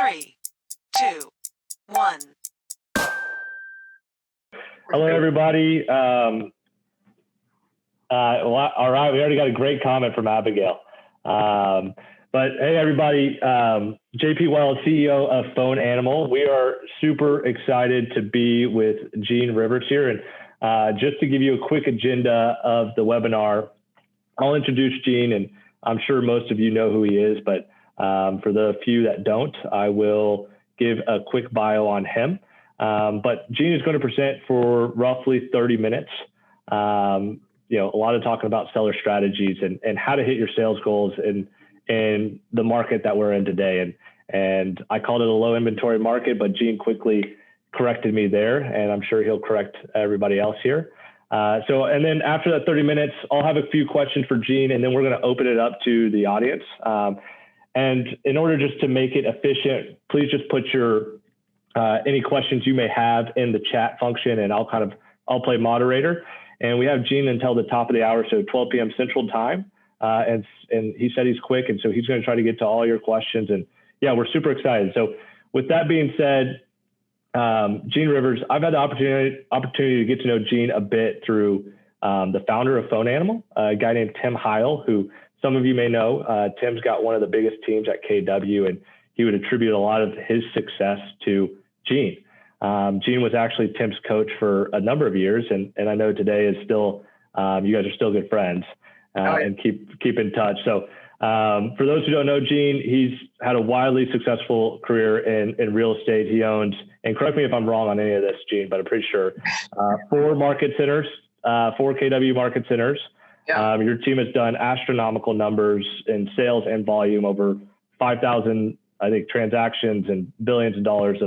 3, 2, 1. Hello, everybody. All right, we already got a great comment from Abigail. But hey, everybody, JP Wells, CEO of Phone Animal. We are super excited to be with Gene Rivers here. And just to give you a quick agenda of the webinar, I'll introduce Gene, and I'm sure most of you know who he is, but for the few that don't, I will give a quick bio on him. But Gene is going to present for roughly 30 minutes. You know, a lot of talking about seller strategies and how to hit your sales goals in the market that we're in today. And I called it a low inventory market, but Gene quickly corrected me there, and I'm sure he'll correct everybody else here. And then after that 30 minutes, I'll have a few questions for Gene, and then we're going to open it up to the audience. And in order just to make it efficient, please just put your any questions you may have in the chat function, and I'll play moderator. And we have Gene until the top of the hour, so 12 p.m. Central Time. And he said he's quick, and so he's going to try to get to all your questions. And yeah, we're super excited. So with that being said, Gene Rivers, I've had the opportunity to get to know Gene a bit through the founder of Phone Animal, a guy named Tim Heil, who some of you may know. Tim's got one of the biggest teams at KW, and he would attribute a lot of his success to Gene. Gene was actually Tim's coach for a number of years, and I know today is still, you guys are still good friends and keep in touch. So for those who don't know Gene, he's had a wildly successful career in real estate. He owns, and correct me if I'm wrong on any of this, Gene, but I'm pretty sure, 4 market centers, 4 KW market centers. Yeah. Your team has done astronomical numbers in sales and volume, over 5,000, I think, transactions and billions of dollars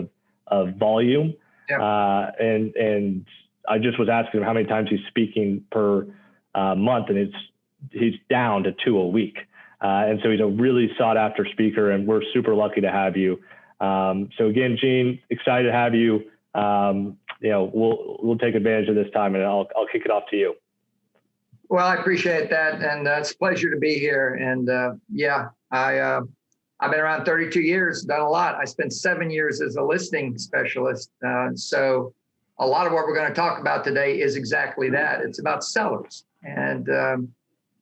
of volume. Yeah. And I just was asking him how many times he's speaking per month, and he's down to 2 a week. And so he's a really sought after speaker, and we're super lucky to have you. So again, Gene, excited to have you. You know, we'll take advantage of this time, and I'll kick it off to you. Well, I appreciate that, and it's a pleasure to be here. And yeah, I've been around 32 years, done a lot. I spent 7 years as a listing specialist. So a lot of what we're going to talk about today is exactly that. It's about sellers. And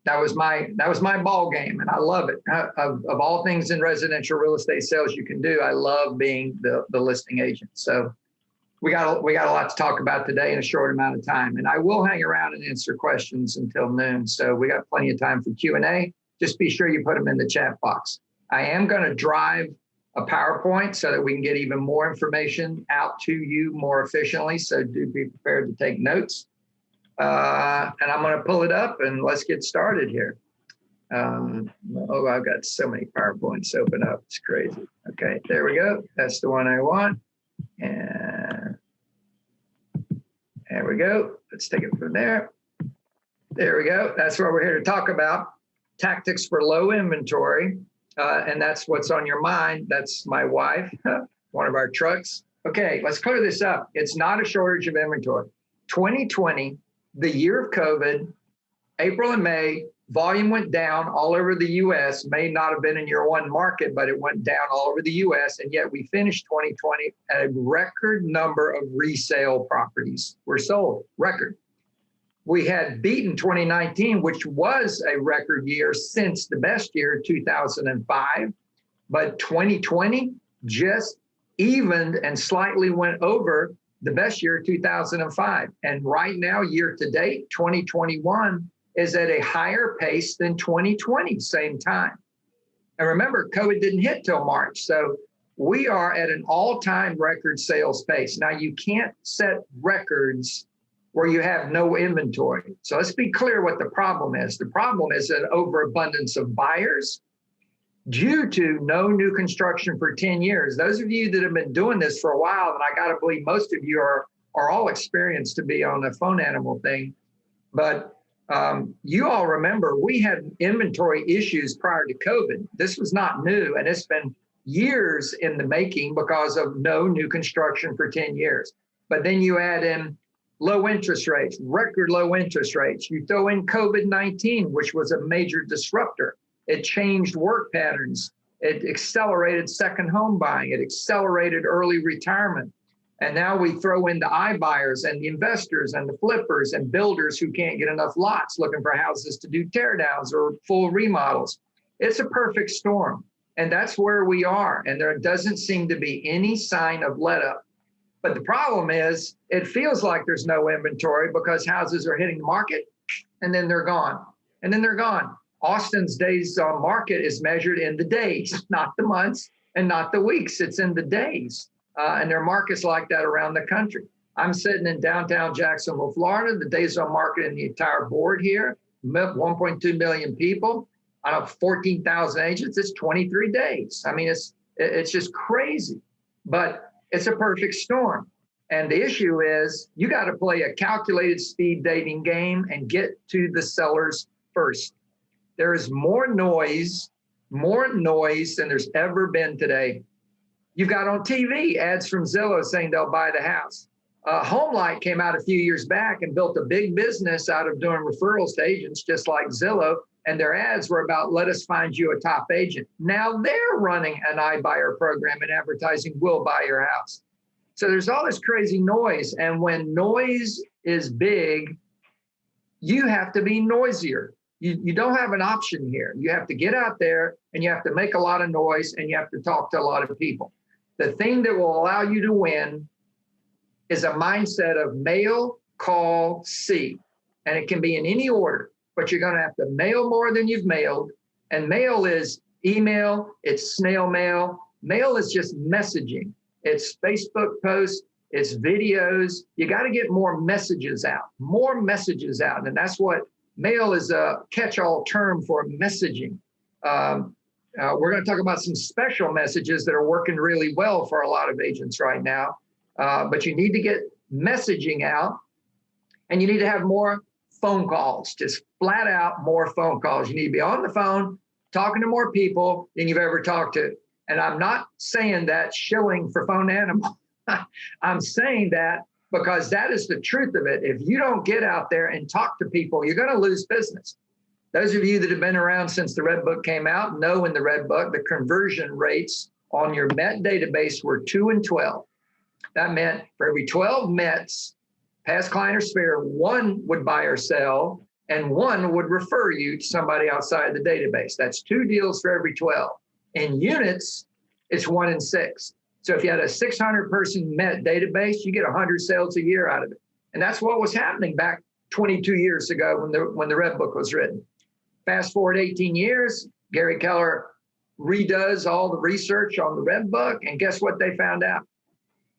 that was my ball game, and I love it. Of all things in residential real estate sales you can do, I love being the listing agent. So we got a lot to talk about today in a short amount of time. And I will hang around and answer questions until noon. So we got plenty of time for Q&A. Just be sure you put them in the chat box. I am going to drive a PowerPoint so that we can get even more information out to you more efficiently. So do be prepared to take notes. And I'm going to pull it up, and let's get started here. Oh, I've got so many PowerPoints open up. It's crazy. Okay, there we go. That's the one I want. And there we go. Let's take it from there. There we go. That's what we're here to talk about. Tactics for low inventory. And that's what's on your mind. That's my wife, one of our trucks. Okay, let's clear this up. It's not a shortage of inventory. 2020, the year of COVID, April and May, volume went down all over the U.S. May not have been in your one market, but it went down all over the U.S. And yet we finished 2020 at a record number of resale properties were sold, record. We had beaten 2019, which was a record year since the best year, 2005. But 2020 just evened and slightly went over the best year, 2005. And right now, year to date, 2021 is at a higher pace than 2020, same time. And remember, COVID didn't hit till March. So we are at an all-time record sales pace. Now, you can't set records where you have no inventory. So let's be clear what the problem is. The problem is an overabundance of buyers due to no new construction for 10 years. Those of you that have been doing this for a while, and I got to believe most of you are all experienced to be on the Phone Animal thing, but you all remember we had inventory issues prior to COVID. This was not new, and it's been years in the making because of no new construction for 10 years. But then you add in low interest rates, record low interest rates. You throw in COVID-19, which was a major disruptor. It changed work patterns. It accelerated second home buying. It accelerated early retirement. And now we throw in the iBuyers and the investors and the flippers and builders who can't get enough lots looking for houses to do teardowns or full remodels. It's a perfect storm. And that's where we are. And there doesn't seem to be any sign of let up. But the problem is it feels like there's no inventory because houses are hitting the market and then they're gone. And then they're gone. Austin's days on market is measured in the days, not the months and not the weeks. It's in the days. And there are markets like that around the country. I'm sitting in downtown Jacksonville, Florida. The days on market in the entire board here, 1.2 million people. I have 14,000 agents. It's 23 days. I mean, it's just crazy, but it's a perfect storm. And the issue is you got to play a calculated speed dating game and get to the sellers first. There is more noise than there's ever been today. You've got on TV ads from Zillow saying they'll buy the house. HomeLight came out a few years back and built a big business out of doing referrals to agents, just like Zillow. And their ads were about, let us find you a top agent. Now they're running an iBuyer program and advertising, we'll buy your house. So there's all this crazy noise. And when noise is big, you have to be noisier. You don't have an option here. You have to get out there and you have to make a lot of noise and you have to talk to a lot of people. The thing that will allow you to win is a mindset of mail, call, see. And it can be in any order, but you're going to have to mail more than you've mailed. And mail is email, it's snail mail. Mail is just messaging. It's Facebook posts, it's videos. You got to get more messages out. And that's what mail is a catch-all term for messaging. We're going to talk about some special messages that are working really well for a lot of agents right now. But you need to get messaging out and you need to have more phone calls, just flat out more phone calls. You need to be on the phone, talking to more people than you've ever talked to. And I'm not saying that shilling for phone animal. I'm saying that because that is the truth of it. If you don't get out there and talk to people, you're going to lose business. Those of you that have been around since the Red Book came out know in the Red Book, the conversion rates on your Met database were 2 and 12. That meant for every 12 Mets, past client or spare, 1 would buy or sell, and 1 would refer you to somebody outside the database. That's 2 deals for every 12. In units, it's 1 in 6. So if you had a 600-person Met database, you get 100 sales a year out of it. And that's what was happening back 22 years ago when the Red Book was written. Fast forward 18 years, Gary Keller redoes all the research on the Red Book, and guess what they found out?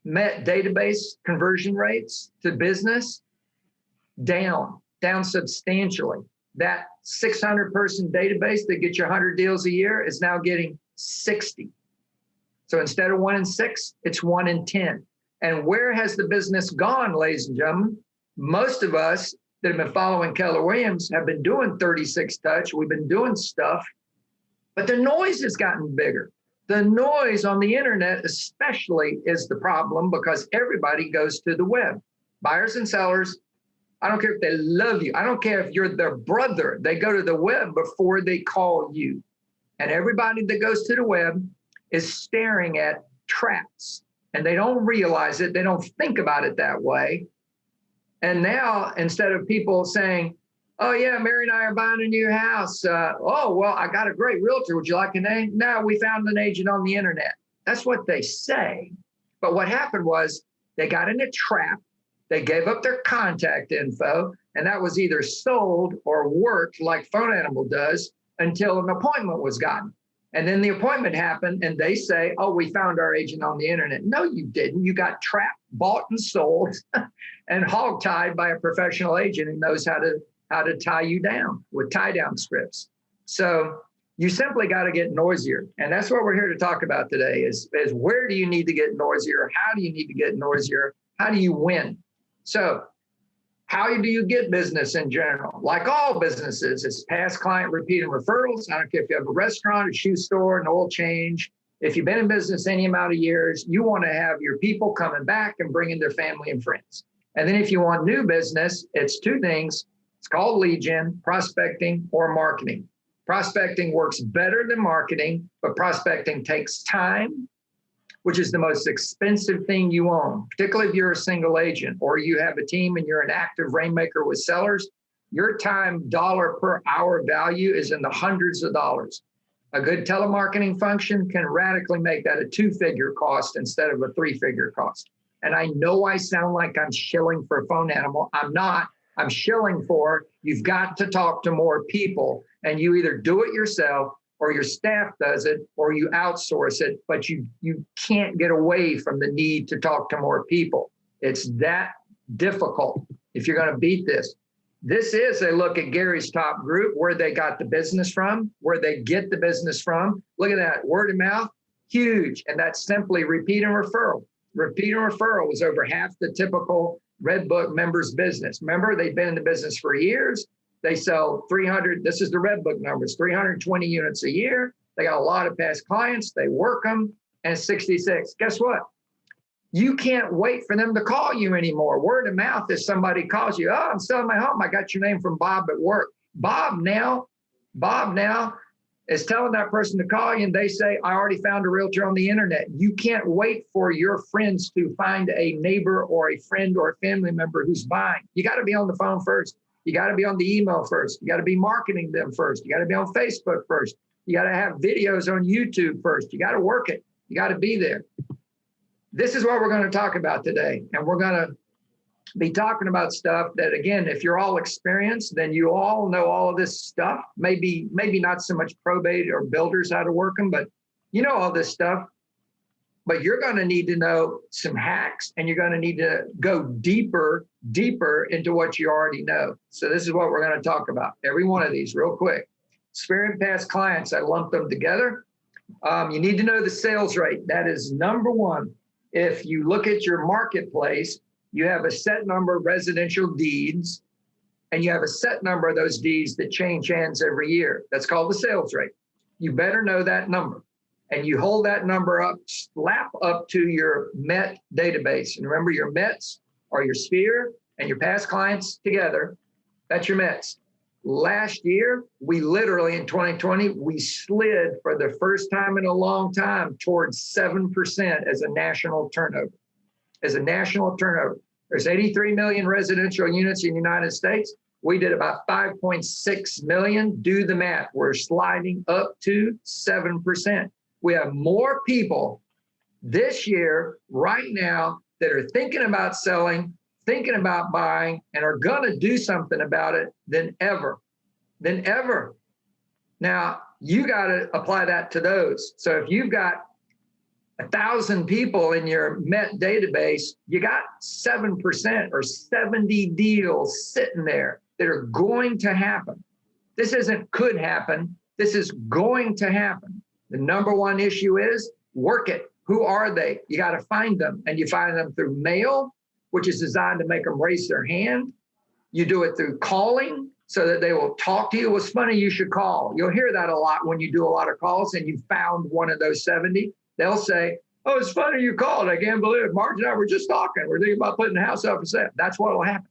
Met database conversion rates to business down substantially. That 600-person database that gets you 100 deals a year is now getting 60. So instead of 1 in 6, it's 1 in 10. And where has the business gone, ladies and gentlemen? Most of us that have been following Keller Williams have been doing 36 touch. We've been doing stuff, but the noise has gotten bigger. The noise on the internet especially is the problem because everybody goes to the web. Buyers and sellers, I don't care if they love you. I don't care if you're their brother. They go to the web before they call you. And everybody that goes to the web is staring at traps. And they don't realize it. They don't think about it that way. And now, instead of people saying, oh, yeah, Mary and I are buying a new house. Oh, well, I got a great realtor. Would you like a name? No, we found an agent on the internet. That's what they say. But what happened was they got in a trap. They gave up their contact info, and that was either sold or worked like Phone Animal does until an appointment was gotten. And then the appointment happened, and they say, oh, we found our agent on the internet. No, you didn't. You got trapped, bought and sold, and hog-tied by a professional agent who knows how to tie you down with tie-down scripts. So you simply got to get noisier. And that's what we're here to talk about today is where do you need to get noisier? How do you need to get noisier? How do you win? So how do you get business in general? Like all businesses, it's past client repeat and referrals. I don't care if you have a restaurant, a shoe store, an oil change. If you've been in business any amount of years, you want to have your people coming back and bringing their family and friends. And then if you want new business, it's 2 things. It's called lead gen, prospecting, or marketing. Prospecting works better than marketing, but prospecting takes time, which is the most expensive thing you own, particularly if you're a single agent or you have a team and you're an active rainmaker with sellers. Your time dollar per hour value is in the hundreds of dollars. A good telemarketing function can radically make that a 2-figure cost instead of a 3-figure cost. And I know I sound like I'm shilling for a phone animal. I'm not. I'm shilling for you've got to talk to more people, and you either do it yourself or your staff does it or you outsource it, but you can't get away from the need to talk to more people. It's that difficult if you're going to beat this. This is a look at Gary's top group, where they got the business from, where they get the business from. Look at that, word of mouth, huge. And that's simply repeat and referral. Repeat and referral was over half the typical Red Book members' business. Remember, they've been in the business for years. They sell 300, this is the Red Book numbers, 320 units a year. They got a lot of past clients. They work them, and 66. Guess what? You can't wait for them to call you anymore. Word of mouth, if somebody calls you, oh, I'm selling my home. I got your name from Bob at work. Bob now is telling that person to call you, and they say, I already found a realtor on the internet. You can't wait for your friends to find a neighbor or a friend or a family member who's buying. You got to be on the phone first. You got to be on the email first. You got to be marketing them first. You got to be on Facebook first. You got to have videos on YouTube first. You got to work it. You got to be there. This is what we're going to talk about today. And we're going to be talking about stuff that, again, if you're all experienced, then you all know all of this stuff. Maybe not so much probate or builders how to work them, but you know all this stuff. But you're going to need to know some hacks, and you're going to need to go deeper into what you already know. So this is what we're going to talk about. Every one of these real quick. Experienced past clients, I lumped them together. You need to know the sales rate. That is number one. If you look at your marketplace, you have a set number of residential deeds, and you have a set number of those deeds that change hands every year. That's called the sales rate. You better know that number. And you hold that number up, slap up to your MET database. And remember, your METs are your sphere and your past clients together. That's your METs. Last year, we literally, in 2020, we slid for the first time in a long time towards 7% as a national turnover. There's 83 million residential units in the United States. We did about 5.6 million. Do the math. We're sliding up to 7%. We have more people this year, right now, that are thinking about selling, thinking about buying, and are going to do something about it than ever. Now, you got to apply that to those. So if you've got 1,000 people in your MET database, you got 7% or 70 deals sitting there that are going to happen. This isn't could happen. This is going to happen. The number one issue is work it. Who are they? You got to find them, and you find them through mail, which is designed to make them raise their hand. You do it through calling so that they will talk to you. What's funny, you should call. You'll hear that a lot when you do a lot of calls and you found one of those 70. They'll say, oh, it's funny you called. I can't believe it. Marge and I were just talking. We're thinking about putting the house up for sale. That's what will happen.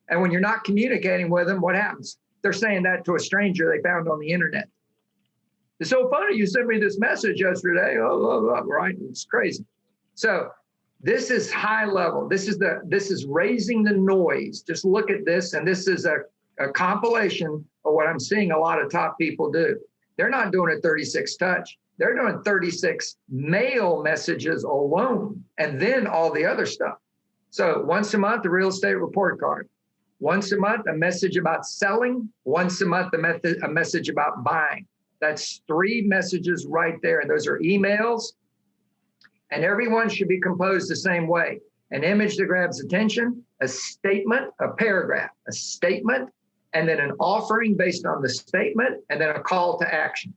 And when you're not communicating with them, what happens? They're saying that to a stranger they found on the internet. It's so funny you sent me this message yesterday. Oh, right? It's crazy. So this is high level. This is raising the noise. Just look at this, and this is a compilation of what I'm seeing a lot of top people do. They're not doing a 36 touch. They're doing 36 mail messages alone, and then all the other stuff. So once a month, a real estate report card. Once a month, a message about selling. Once a month, a message about buying. That's 3 messages right there. And those are emails. And everyone should be composed the same way. An image that grabs attention, a statement, a paragraph, a statement, and then an offering based on the statement, and then a call to action.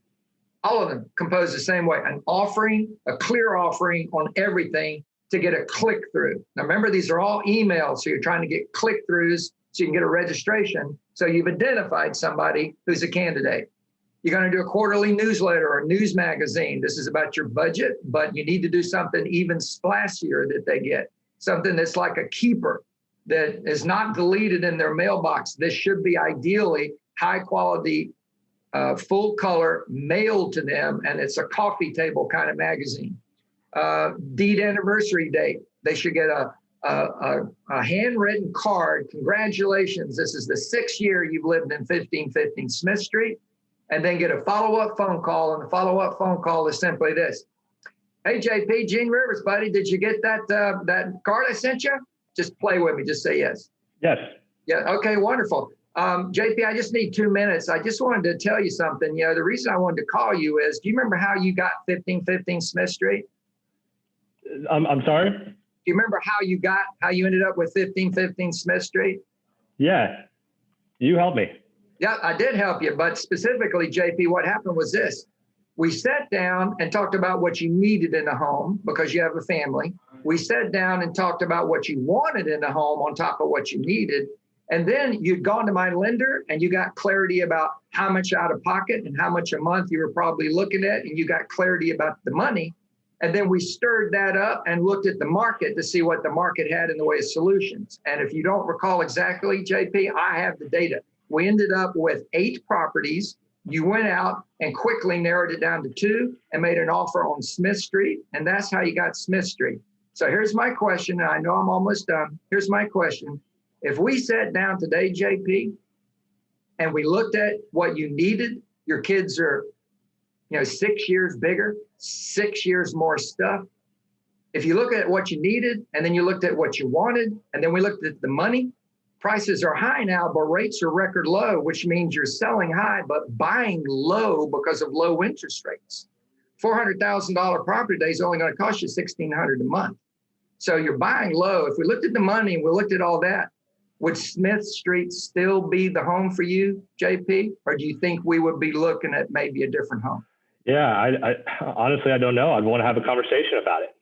All of them composed the same way. An offering, a clear offering on everything to get a click through. Now remember, these are all emails. So you're trying to get click throughs so you can get a registration. So you've identified somebody who's a candidate. You're going to do a quarterly newsletter or a news magazine. This is about your budget, but you need to do something even splashier that they get. Something that's like a keeper that is not deleted in their mailbox. This should be ideally high quality full color, mailed to them, and it's a coffee table kind of magazine. Deed anniversary date, they should get a handwritten card. Congratulations, this is the 6th year you've lived in 1515 Smith Street. And then get a follow-up phone call, and the follow-up phone call is simply this. Hey, JP, Gene Rivers, buddy, did you get that card I sent you? Just play with me, just say yes. Yes. Yeah, okay, wonderful. JP, I just need 2 minutes. I just wanted to tell you something. You know, the reason I wanted to call you is, do you remember how you got 1515 Smith Street? I'm sorry? Do you remember how you ended up with 1515 Smith Street? Yeah, you helped me. Yeah, I did help you, but specifically, JP, what happened was this. We sat down and talked about what you needed in a home because you have a family. We sat down and talked about what you wanted in a home on top of what you needed. And then you'd gone to my lender and you got clarity about how much out of pocket and how much a month you were probably looking at, and you got clarity about the money. And then we stirred that up and looked at the market to see what the market had in the way of solutions. And if you don't recall exactly, JP, I have the data. We ended up with 8 properties. You went out and quickly narrowed it down to 2 and made an offer on Smith Street. And that's how you got Smith Street. So here's my question. And I know I'm almost done. Here's my question. If we sat down today, JP, and we looked at what you needed, your kids are, 6 years bigger, 6 years more stuff. If you look at what you needed, and then you looked at what you wanted, and then we looked at the money, prices are high now, but rates are record low, which means you're selling high, but buying low because of low interest rates. $400,000 property today is only going to cost you $1,600 a month. So you're buying low. If we looked at the money and we looked at all that, would Smith Street still be the home for you, JP? Or do you think we would be looking at maybe a different home? Yeah, I honestly, I don't know. I'd want to have a conversation about it.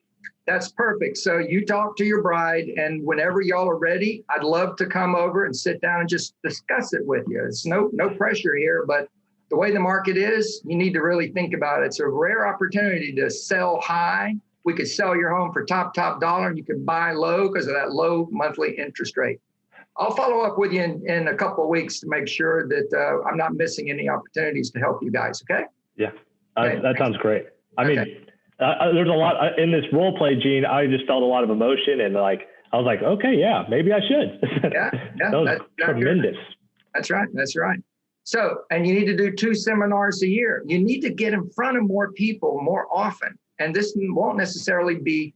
That's perfect. So you talk to your bride, and whenever y'all are ready, I'd love to come over and sit down and just discuss it with you. It's no pressure here, but the way the market is, you need to really think about it. It's a rare opportunity to sell high. We could sell your home for top dollar, and you can buy low because of that low monthly interest rate. I'll follow up with you in a couple of weeks to make sure that I'm not missing any opportunities to help you guys. Okay? Yeah, okay. That sounds great. I okay. mean, there's a lot in this role play, Gene. I just felt a lot of emotion, and I was like, okay, yeah, maybe I should. Yeah, that was tremendous. That's right. So, and you need to do 2 seminars a year. You need to get in front of more people more often. And this won't necessarily be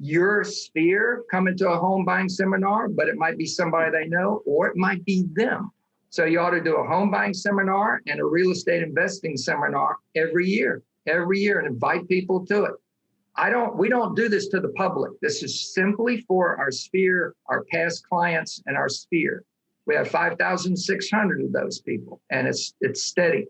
your sphere coming to a home buying seminar, but it might be somebody they know, or it might be them. So you ought to do a home buying seminar and a real estate investing seminar every year, and invite people to it. We don't do this to the public. This is simply for our sphere, our past clients, and our sphere. We have 5,600 of those people, and it's steady.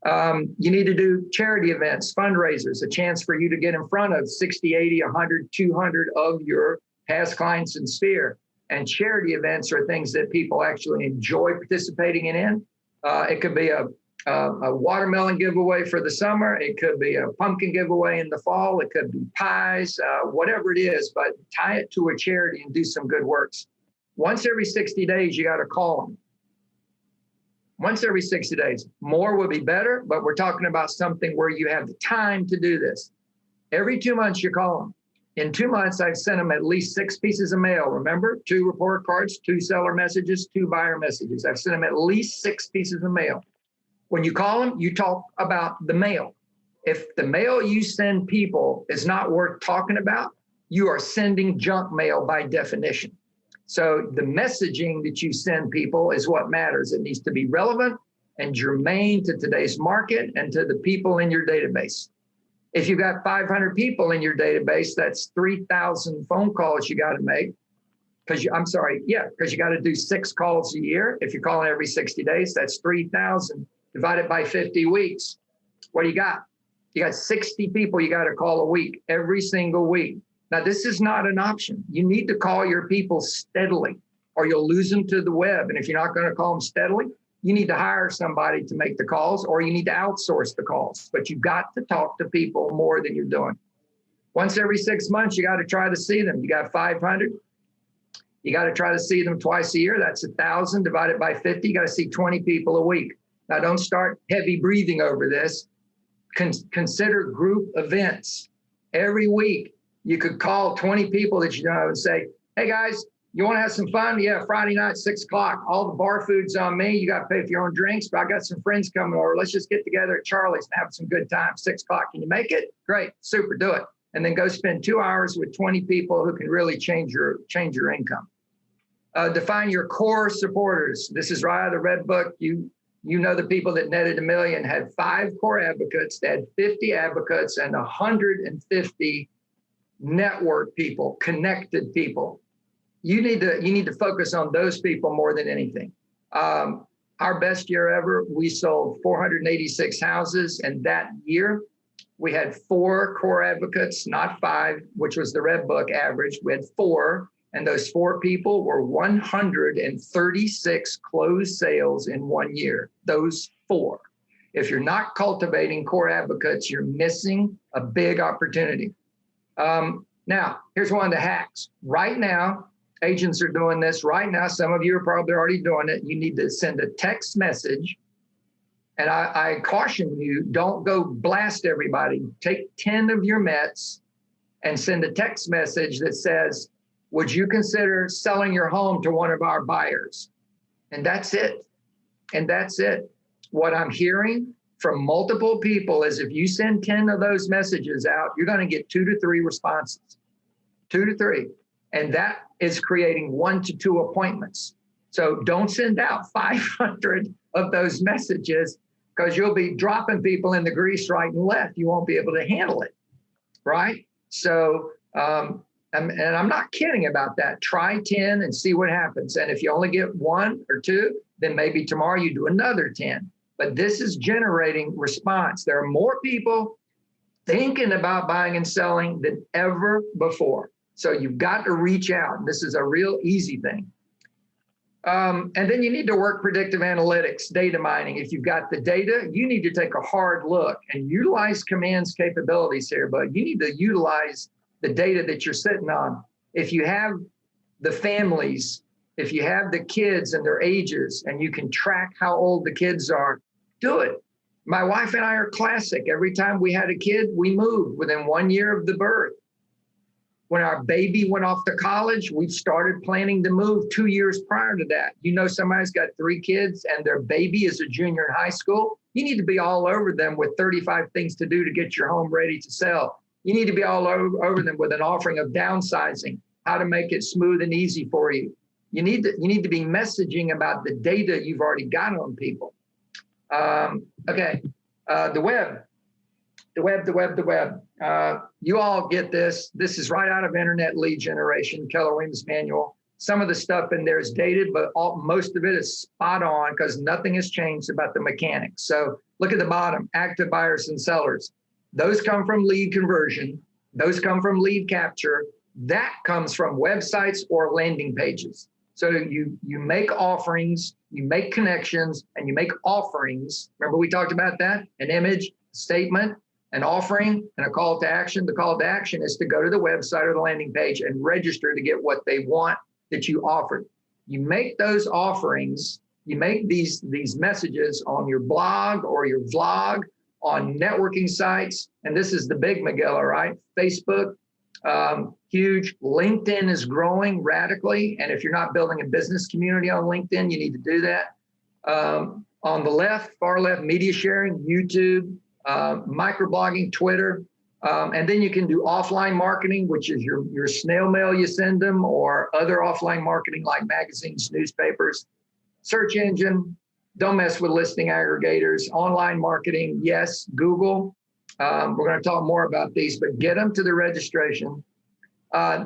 You need to do charity events, fundraisers, a chance for you to get in front of 60, 80, 100, 200 of your past clients and sphere. And charity events are things that people actually enjoy participating in. It could be a watermelon giveaway for the summer. It could be a pumpkin giveaway in the fall. It could be pies, whatever it is, but tie it to a charity and do some good works. Once every 60 days, you got to call them. Once every 60 days. More would be better, but we're talking about something where you have the time to do this. Every 2 months, you call them. In 2 months, I've sent them at least 6 pieces of mail. Remember, 2 report cards, 2 seller messages, 2 buyer messages. I've sent them at least 6 pieces of mail. When you call them, you talk about the mail. If the mail you send people is not worth talking about, you are sending junk mail by definition. So the messaging that you send people is what matters. It needs to be relevant and germane to today's market and to the people in your database. If you've got 500 people in your database, that's 3,000 phone calls you got to make. Because you got to do 6 calls a year. If you're calling every 60 days, that's 3,000 divided by 50 weeks. What do you got? You got 60 people you got to call a week, every single week. Now, this is not an option. You need to call your people steadily or you'll lose them to the web. And if you're not going to call them steadily, you need to hire somebody to make the calls or you need to outsource the calls. But you've got to talk to people more than you're doing. Once every 6 months, you got to try to see them. You got 500. You got to try to see them twice a year. That's 1,000 divided by 50. You got to see 20 people a week. Now, don't start heavy breathing over this. Consider group events. Every week, you could call 20 people that you know and say, hey guys, you want to have some fun? Yeah, Friday night, 6 o'clock. All the bar food's on me. You got to pay for your own drinks, but I got some friends coming over. Let's just get together at Charlie's and have some good time. 6 o'clock. Can you make it? Great. Super. Do it. And then go spend 2 hours with 20 people who can really change your income. Define your core supporters. This is right out of the Red Book. You know the people that netted $1 million had 5 core advocates. They had 50 advocates and 150 network people, connected people. You need to focus on those people more than anything. Our best year ever, we sold 486 houses, and that year we had 4 core advocates, not 5, which was the Red Book average. We had 4, and those 4 people were 136 closed sales in 1 year. Those 4. If you're not cultivating core advocates, you're missing a big opportunity. Now, here's one of the hacks. Right now, agents are doing this right now. Some of you are probably already doing it. You need to send a text message. And I caution you, don't go blast everybody. Take 10 of your Mets and send a text message that says, would you consider selling your home to one of our buyers? And that's it. And that's it. What I'm hearing from multiple people is if you send 10 of those messages out, you're going to get 2 to 3 responses. 2 to 3. And that is creating 1 to 2 appointments. So don't send out 500 of those messages because you'll be dropping people in the grease right and left. You won't be able to handle it, right? So, and I'm not kidding about that. Try 10 and see what happens. And if you only get 1 or 2, then maybe tomorrow you do another 10. But this is generating response. There are more people thinking about buying and selling than ever before. So you've got to reach out. This is a real easy thing. And then you need to work predictive analytics, data mining. If you've got the data, you need to take a hard look and utilize Command's capabilities here, but you need to utilize the data that you're sitting on. If you have the families, if you have the kids and their ages, and you can track how old the kids are, do it. My wife and I are classic. Every time we had a kid, we moved within 1 year of the birth. When our baby went off to college, we started planning to move 2 years prior to that. You know, somebody's got 3 kids and their baby is a junior in high school. You need to be all over them with 35 things to do to get your home ready to sell. You need to be all over them with an offering of downsizing, how to make it smooth and easy for you. You need to be messaging about the data you've already got on people. The web. You all get this. This is right out of Internet Lead Generation, Keller Williams Manual. Some of the stuff in there is dated, but most of it is spot on because nothing has changed about the mechanics. So look at the bottom, active buyers and sellers. Those come from lead conversion. Those come from lead capture. That comes from websites or landing pages. So you make offerings, you make connections, and you make offerings. Remember we talked about that? An image, statement, an offering, and a call to action. The call to action is to go to the website or the landing page and register to get what they want that you offered. You make those offerings, you make these messages on your blog or your vlog, on networking sites, and this is the big Miguel, right? Facebook, huge. LinkedIn is growing radically, and if you're not building a business community on LinkedIn, you need to do that. On the left, far left, media sharing, YouTube, microblogging, Twitter, and then you can do offline marketing, which is your snail mail you send them, or other offline marketing like magazines, newspapers, search engine. Don't mess with listing aggregators, online marketing. Yes, Google. We're going to talk more about these, but get them to the registration.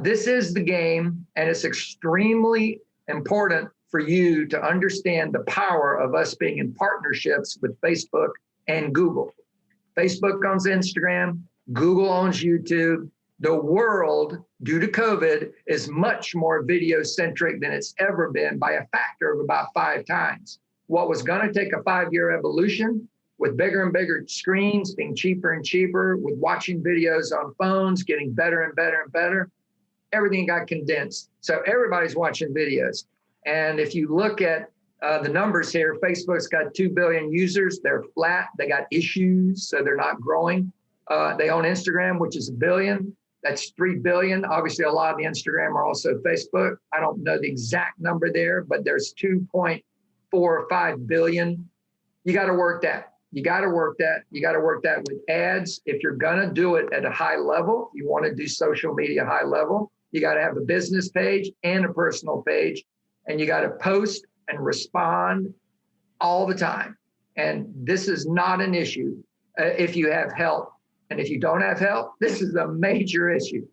This is the game, and it's extremely important for you to understand the power of us being in partnerships with Facebook and Google. Facebook owns Instagram, Google owns YouTube. The world, due to COVID, is much more video-centric than it's ever been by a factor of about 5 times. What was going to take a 5-year evolution with bigger and bigger screens, being cheaper and cheaper, with watching videos on phones, getting better and better and better, everything got condensed. So everybody's watching videos. And if you look at The numbers here, Facebook's got 2 billion users. They're flat. They got issues, so they're not growing. They own Instagram, which is 1 billion. That's 3 billion. Obviously, a lot of the Instagram are also Facebook. I don't know the exact number there, but there's 2.45 billion. You got to work that. You got to work that. You got to work that with ads. If you're going to do it at a high level, you want to do social media high level, you got to have a business page and a personal page, and you got to post and respond all the time. And this is not an issue if you have help. And if you don't have help, this is a major issue.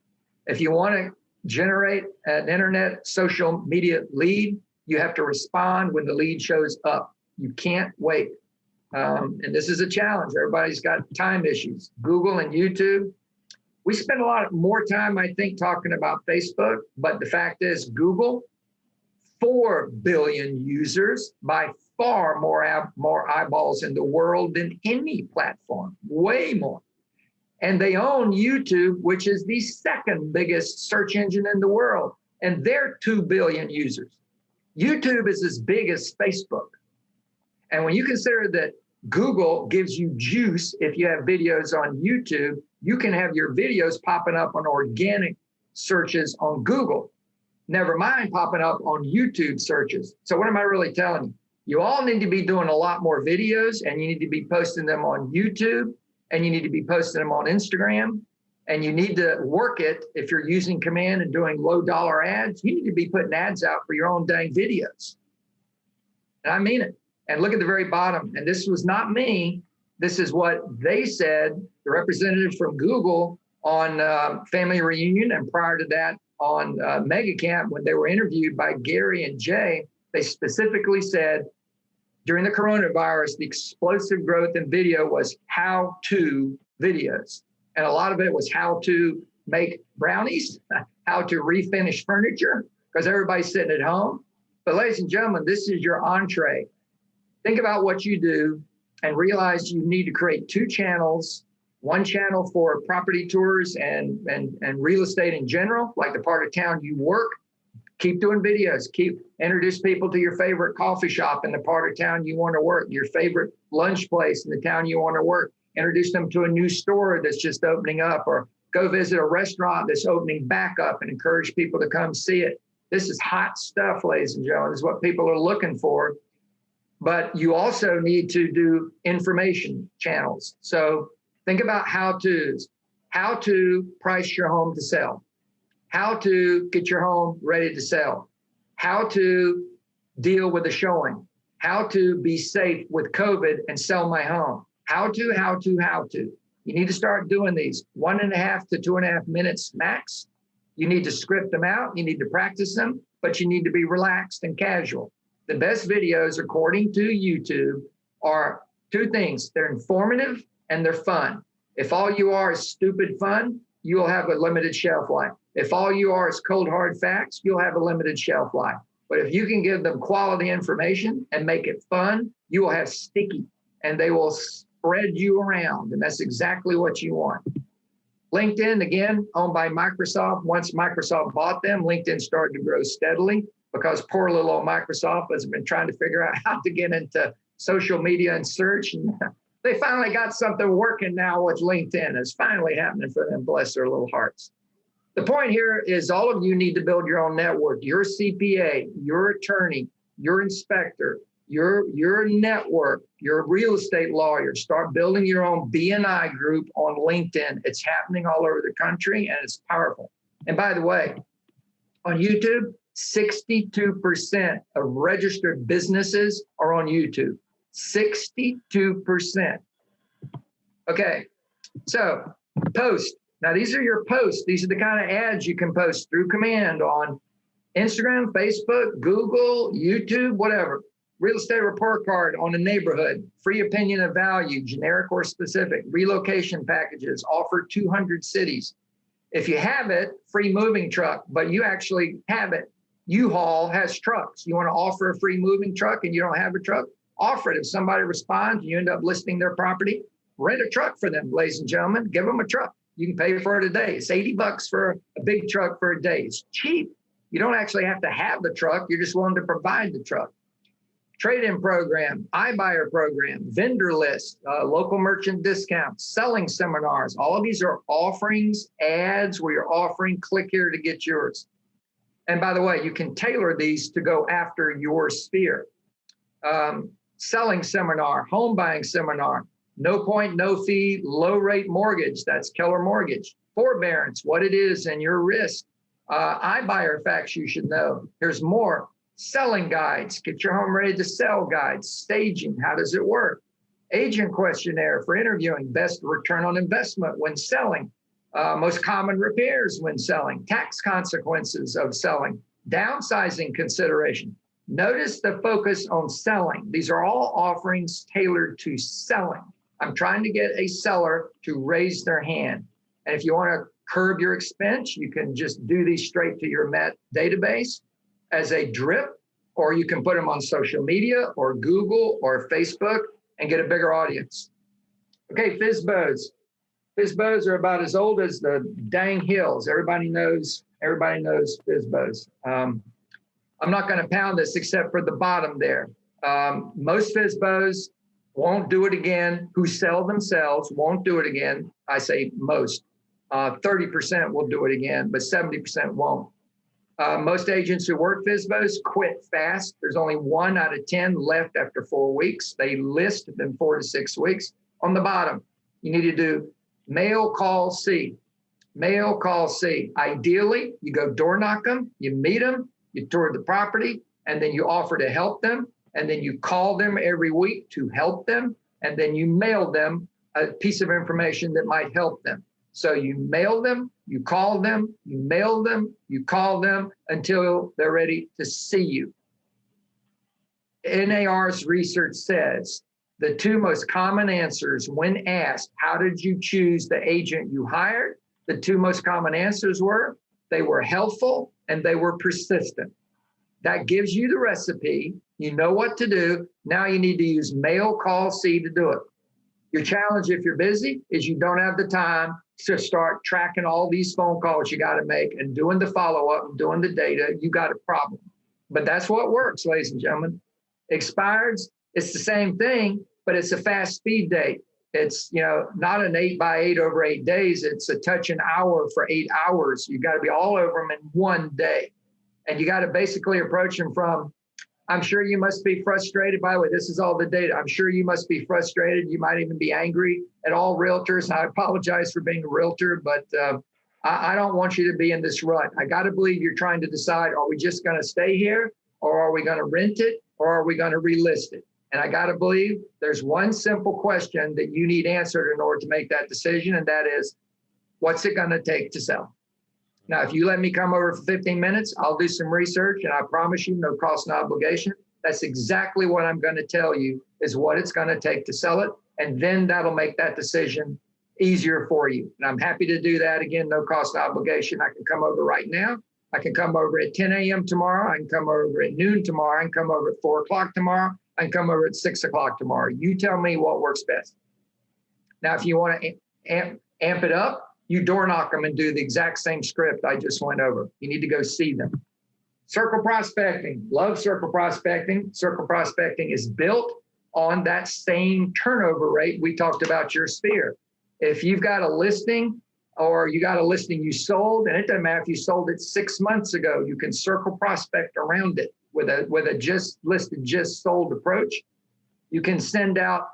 If you want to generate an internet social media lead, you have to respond when the lead shows up. You can't wait. And this is a challenge. Everybody's got time issues. Google and YouTube. We spend a lot more time, I think, talking about Facebook, but the fact is Google, 4 billion users, by far more eyeballs in the world than any platform, way more. And they own YouTube, which is the second biggest search engine in the world, and they're 2 billion users. YouTube is as big as Facebook. And when you consider that Google gives you juice if you have videos on YouTube, you can have your videos popping up on organic searches on Google. Never mind popping up on YouTube searches. So what am I really telling you? You all need to be doing a lot more videos, and you need to be posting them on YouTube, and you need to be posting them on Instagram, and you need to work it. If you're using command and doing low dollar ads, you need to be putting ads out for your own dang videos. And I mean it. And look at the very bottom. And this was not me. This is what they said, the representative from Google on Family Reunion, and prior to that on Mega Camp, when they were interviewed by Gary and Jay, they specifically said, during the coronavirus, the explosive growth in video was how-to videos. And a lot of it was how to make brownies, how to refinish furniture, because everybody's sitting at home. But ladies and gentlemen, this is your entree. Think about what you do and realize you need to create 2 channels, one channel for property tours and real estate in general, like the part of town you work. Keep doing videos, introduce people to your favorite coffee shop in the part of town you want to work, your favorite lunch place in the town you want to work. Introduce them to a new store that's just opening up, or go visit a restaurant that's opening back up and encourage people to come see it. This is hot stuff, ladies and gentlemen. This is what people are looking for. But you also need to do information channels. So think about how-tos, how to price your home to sell, how to get your home ready to sell, how to deal with the showing, how to be safe with COVID and sell my home, how to. You need to start doing these 1.5 to 2.5 minutes max. You need to script them out. You need to practice them, but you need to be relaxed and casual. The best videos, according to YouTube, are 2 things. They're informative and they're fun. If all you are is stupid fun, you will have a limited shelf life. If all you are is cold, hard facts, you'll have a limited shelf life. But if you can give them quality information and make it fun, you will have sticky, and they will spread you around. And that's exactly what you want. LinkedIn, again, owned by Microsoft. Once Microsoft bought them, LinkedIn started to grow steadily, because poor little old Microsoft has been trying to figure out how to get into social media and search. And they finally got something working now with LinkedIn. It's finally happening for them, bless their little hearts. The point here is all of you need to build your own network. Your CPA, your attorney, your inspector, your network, your real estate lawyer. Start building your own BNI group on LinkedIn. It's happening all over the country, and it's powerful. And by the way, on YouTube, 62% of registered businesses are on YouTube. 62%. Okay, so post. Now, these are your posts. These are the kind of ads you can post through command on Instagram, Facebook, Google, YouTube, whatever. Real estate report card on a neighborhood, free opinion of value, generic or specific, relocation packages, offer 200 cities. If you have it, free moving truck, but you actually have it. U-Haul has trucks. You want to offer a free moving truck and you don't have a truck? Offer it. If somebody responds and you end up listing their property, rent a truck for them, ladies and gentlemen. Give them a truck. You can pay for it a day. It's $80 for a big truck for a day. It's cheap. You don't actually have to have the truck. You're just willing to provide the truck. trade-in program, iBuyer program, vendor list, local merchant discounts, selling seminars. All of these are offerings, ads where you're offering, click here to get yours. And by the way, you can tailor these to go after your sphere. Selling seminar, home buying seminar, no point, no fee, low rate mortgage. That's Keller Mortgage. Forbearance, what it is and your risk. iBuyer facts you should know. There's more. Selling guides, get your home ready to sell guides. Staging, how does it work? Agent questionnaire for interviewing, best return on investment when selling. Most common repairs when selling, tax consequences of selling, downsizing consideration. Notice the focus on selling. These are all offerings tailored to selling. I'm trying to get a seller to raise their hand. And if you want to curb your expense, you can just do these straight to your Met database as a drip, or you can put them on social media or Google or Facebook and get a bigger audience. Okay, FSBOs. FSBOs are about as old as the dang hills. Everybody knows FSBOs. I'm not going to pound this except for the bottom there. Most FSBOs won't do it again. Who sell themselves won't do it again. I say most. 30% will do it again, but 70% won't. Most agents who work FSBOs quit fast. There's only 1 out of 10 left after 4 weeks. They list within 4 to 6 weeks. On the bottom, you need to do mail, call, see. Mail, call, see. Ideally, you go door knock them, you meet them, you tour the property, and then you offer to help them, and then you call them every week to help them, and then you mail them a piece of information that might help them. So you mail them, you call them, you mail them, you call them until they're ready to see you. NAR's research says the 2 most common answers when asked, how did you choose the agent you hired? The 2 most common answers were, they were helpful and they were persistent. That gives you the recipe. You know what to do. Now you need to use mail, call, see to do it. Your challenge, if you're busy, is you don't have the time to start tracking all these phone calls you got to make and doing the follow-up and doing the data. You got a problem. But that's what works, ladies and gentlemen. Expireds, it's the same thing, but it's a fast speed date. It's, not an 8x8 over 8 days. It's a touch an hour for 8 hours. You got to be all over them in 1 day. And you got to basically approach them from, I'm sure you must be frustrated. By the way, this is all the data. I'm sure you must be frustrated. You might even be angry at all realtors. I apologize for being a realtor, but I don't want you to be in this rut. I got to believe you're trying to decide, are we just going to stay here, or are we going to rent it, or are we going to relist it? And I got to believe there's one simple question that you need answered in order to make that decision, and that is, what's it going to take to sell? Now, if you let me come over for 15 minutes, I'll do some research, and I promise you, no cost, no obligation. That's exactly what I'm going to tell you is what it's going to take to sell it. And then that'll make that decision easier for you. And I'm happy to do that. Again, no cost, no obligation. I can come over right now. I can come over at 10 a.m. tomorrow. I can come over at noon tomorrow. I can come over at 4 o'clock tomorrow. I can come over at 6 o'clock tomorrow. You tell me what works best. Now, if you want to amp it up, you door knock them and do the exact same script I just went over. You need to go see them. Circle prospecting. Love circle prospecting. Circle prospecting is built on that same turnover rate we talked about your sphere. If you've got a listing or you got a listing you sold, and it doesn't matter if you sold it 6 months ago, you can circle prospect around it with a just listed, just sold approach. You can send out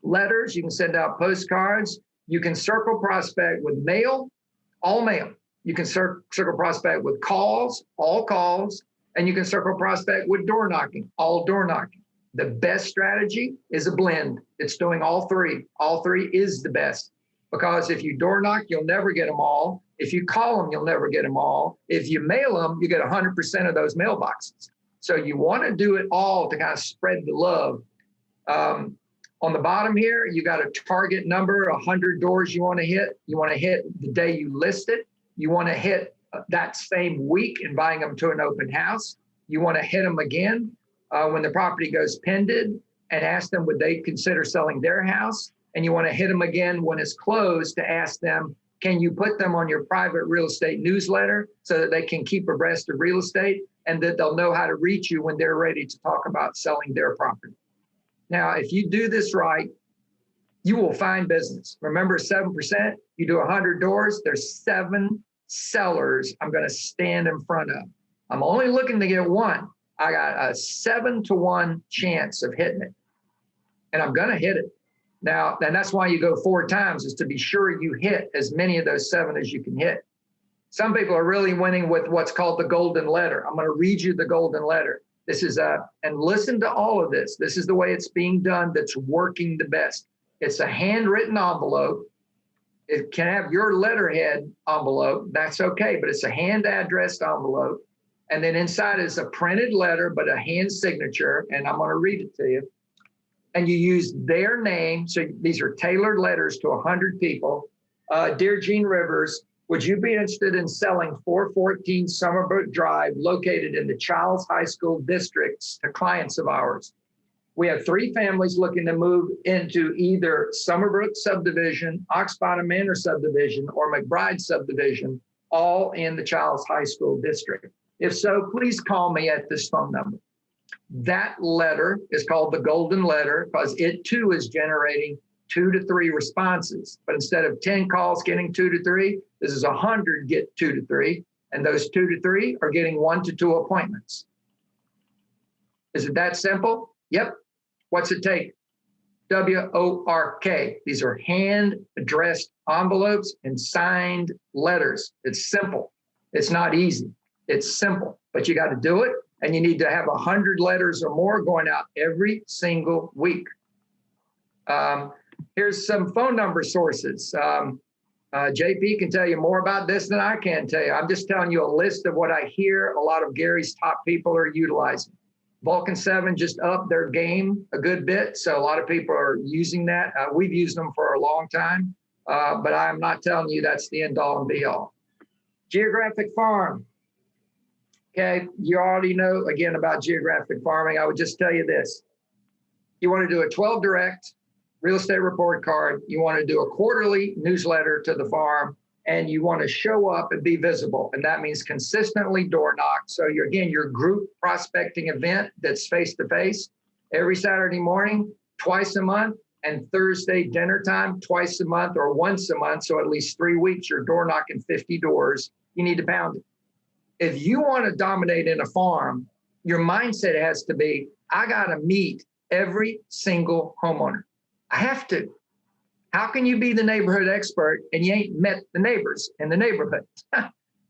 letters. You can send out postcards. You can circle prospect with mail, all mail. You can circle prospect with calls, all calls, and you can circle prospect with door knocking, all door knocking. The best strategy is a blend. It's doing all 3. All 3 is the best, because if you door knock, you'll never get them all. If you call them, you'll never get them all. If you mail them, you get 100% of those mailboxes. So you want to do it all to kind of spread the love. On the bottom here, you got a target number, 100 doors you want to hit. You want to hit the day you list it. You want to hit that same week inviting them to an open house. You want to hit them again when the property goes pended and ask them would they consider selling their house. And you want to hit them again when it's closed to ask them, Can you put them on your private real estate newsletter so that they can keep abreast of real estate and that they'll know how to reach you when they're ready to talk about selling their property? Now, if you do this right, you will find business. Remember 7%, you do 100 doors, there's 7 sellers I'm going to stand in front of. I'm only looking to get one. I got a 7-to-1 chance of hitting it. And I'm going to hit it. Now, and that's why you go 4 times, is to be sure you hit as many of those 7 as you can hit. Some people are really winning with what's called the golden letter. I'm going to read you the golden letter. This is and listen to all of this. This is the way it's being done that's working the best. It's a handwritten envelope. It can have your letterhead envelope. That's okay, but it's a hand addressed envelope. And then inside is a printed letter, but a hand signature. And I'm going to read it to you. And you use their name. So these are tailored letters to 100 people. Dear Gene Rivers, would you be interested in selling 414 Summerbrook Drive, located in the Childs High School districts, to clients of ours? We have 3 families looking to move into either Summerbrook subdivision, Oxbottom Manor subdivision, or McBride subdivision, all in the Childs High School district. If so, please call me at this phone number. That letter is called the golden letter because it too is generating 2 to 3 responses. But instead of 10 calls getting 2 to 3, this is 100 get 2 to 3. And those 2 to 3 are getting 1 to 2 appointments. Is it that simple? Yep. What's it take? WORK. These are hand addressed envelopes and signed letters. It's simple. It's not easy. It's simple, but you got to do it. And you need to have 100 letters or more going out every single week. Here's some phone number sources. JP can tell you more about this than I can tell you. I'm just telling you a list of what I hear a lot of Gary's top people are utilizing. Vulcan 7 just upped their game a good bit, so a lot of people are using that. We've used them for a long time, but I'm not telling you that's the end all and be all. Geographic Farm. Okay, you already know, again, about geographic farming. I would just tell you this. You want to do a 12 direct real estate report card. You want to do a quarterly newsletter to the farm, and you want to show up and be visible. And that means consistently door knock. So your group prospecting event that's face-to-face every Saturday morning, twice a month, and Thursday dinner time, twice a month or once a month. So at least 3 weeks, you're door knocking 50 doors. You need to pound it. If you want to dominate in a farm, your mindset has to be, I got to meet every single homeowner. I have to. How can you be the neighborhood expert and you ain't met the neighbors in the neighborhood?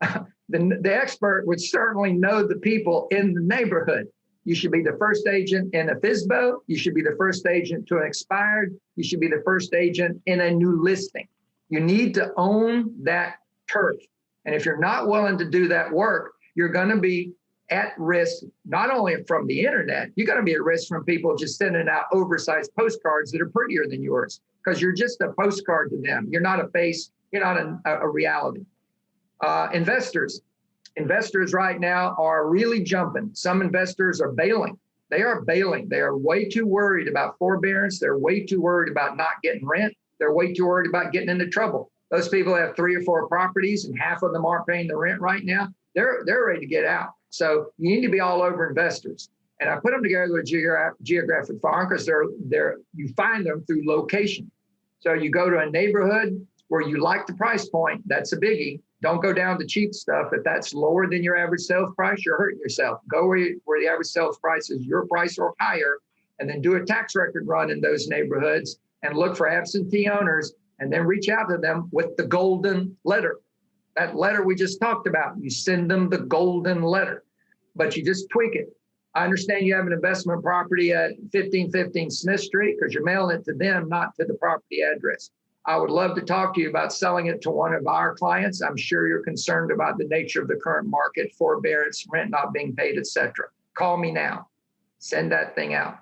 The expert would certainly know the people in the neighborhood. You should be the first agent in a FSBO. You should be the first agent to an expired. You should be the first agent in a new listing. You need to own that turf. And if you're not willing to do that work, you're going to be at risk, not only from the internet, you're going to be at risk from people just sending out oversized postcards that are prettier than yours because you're just a postcard to them. You're not a face. You're not a reality. Investors right now are really jumping. Some investors are bailing. They are bailing. They are way too worried about forbearance. They're way too worried about not getting rent. They're way too worried about getting into trouble. Those people have 3 or 4 properties and half of them aren't paying the rent right now. They're ready to get out. So you need to be all over investors. And I put them together with Geographic Farm because you find them through location. So you go to a neighborhood where you like the price point. That's a biggie. Don't go down to cheap stuff. If that's lower than your average sales price, you're hurting yourself. Go where the average sales price is your price or higher, and then do a tax record run in those neighborhoods and look for absentee owners. And then reach out to them with the golden letter. That letter we just talked about, you send them the golden letter, but you just tweak it. I understand you have an investment property at 1515 Smith Street because you're mailing it to them, not to the property address. I would love to talk to you about selling it to one of our clients. I'm sure you're concerned about the nature of the current market, forbearance, rent not being paid, etc. Call me now. Send that thing out.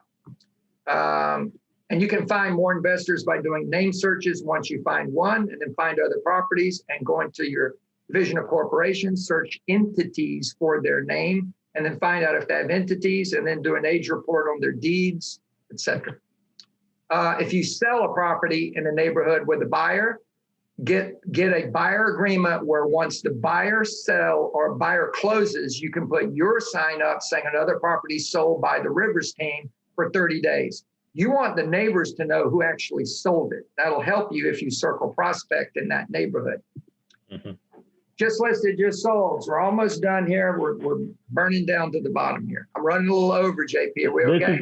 And you can find more investors by doing name searches once you find one, and then find other properties and go into your division of corporations, search entities for their name, and then find out if they have entities, and then do an age report on their deeds, etc. If you sell a property in a neighborhood with a buyer, get a buyer agreement where once the buyer sell or buyer closes, you can put your sign up saying another property sold by the Rivers team for 30 days. You want the neighbors to know who actually sold it. That'll help you if you circle prospect in that neighborhood. Mm-hmm. Just listed, just sold. We're almost done here. We're burning down to the bottom here. I'm running a little over, JP. Are we okay?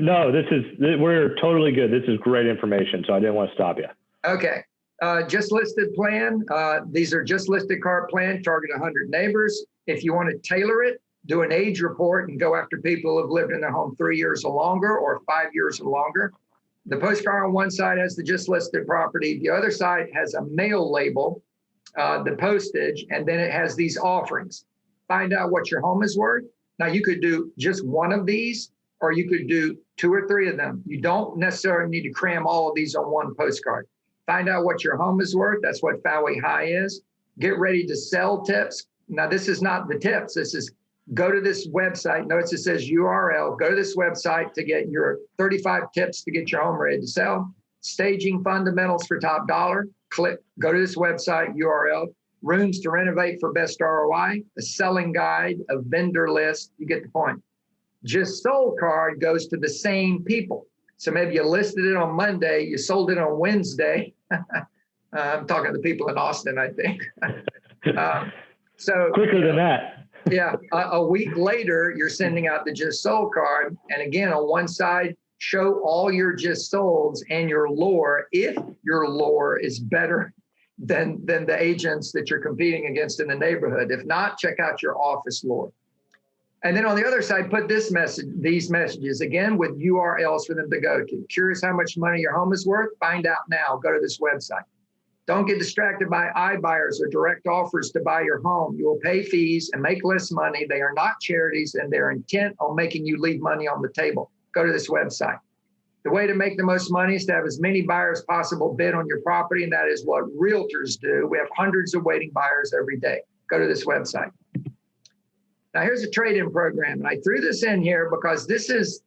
We're totally good. This is great information, so I didn't want to stop you. Okay. Just listed plan. These are just listed card plan, target 100 neighbors. If you want to tailor it, do an age report and go after people who have lived in their home 3 years or longer or 5 years or longer. The postcard on one side has the just listed property. The other side has a mail label, the postage, and then it has these offerings. Find out what your home is worth. Now you could do just one of these, or you could do 2 or 3 of them. You don't necessarily need to cram all of these on one postcard. Find out what your home is worth. That's what Fowey High is. Get ready to sell tips. Now, this is not the tips. This is go to this website. Notice it says URL. Go to this website to get your 35 tips to get your home ready to sell. Staging fundamentals for top dollar. Click, go to this website URL. Rooms to renovate for best ROI. A selling guide, a vendor list. You get the point. Just sold card goes to the same people. So maybe you listed it on Monday, you sold it on Wednesday. I'm talking to the people in Austin, I think. So quicker than that. Yeah, a week later, you're sending out the just sold card. And again, on one side, show all your just solds and your lure, if your lure is better than the agents that you're competing against in the neighborhood. If not, check out your office lure. And then on the other side, put these messages, again, with URLs for them to go to. Curious how much money your home is worth? Find out now. Go to this website. Don't get distracted by iBuyers or direct offers to buy your home. You will pay fees and make less money. They are not charities, and they're intent on making you leave money on the table. Go to this website. The way to make the most money is to have as many buyers as possible bid on your property, and that is what realtors do. We have hundreds of waiting buyers every day. Go to this website. Now, here's a trade-in program, and I threw this in here because this is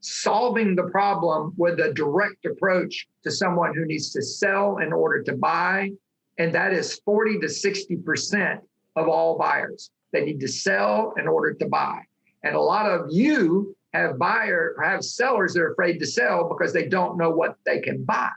solving the problem with a direct approach to someone who needs to sell in order to buy, and that is 40 to 60% of all buyers. They need to sell in order to buy, and a lot of you have sellers that are afraid to sell because they don't know what they can buy,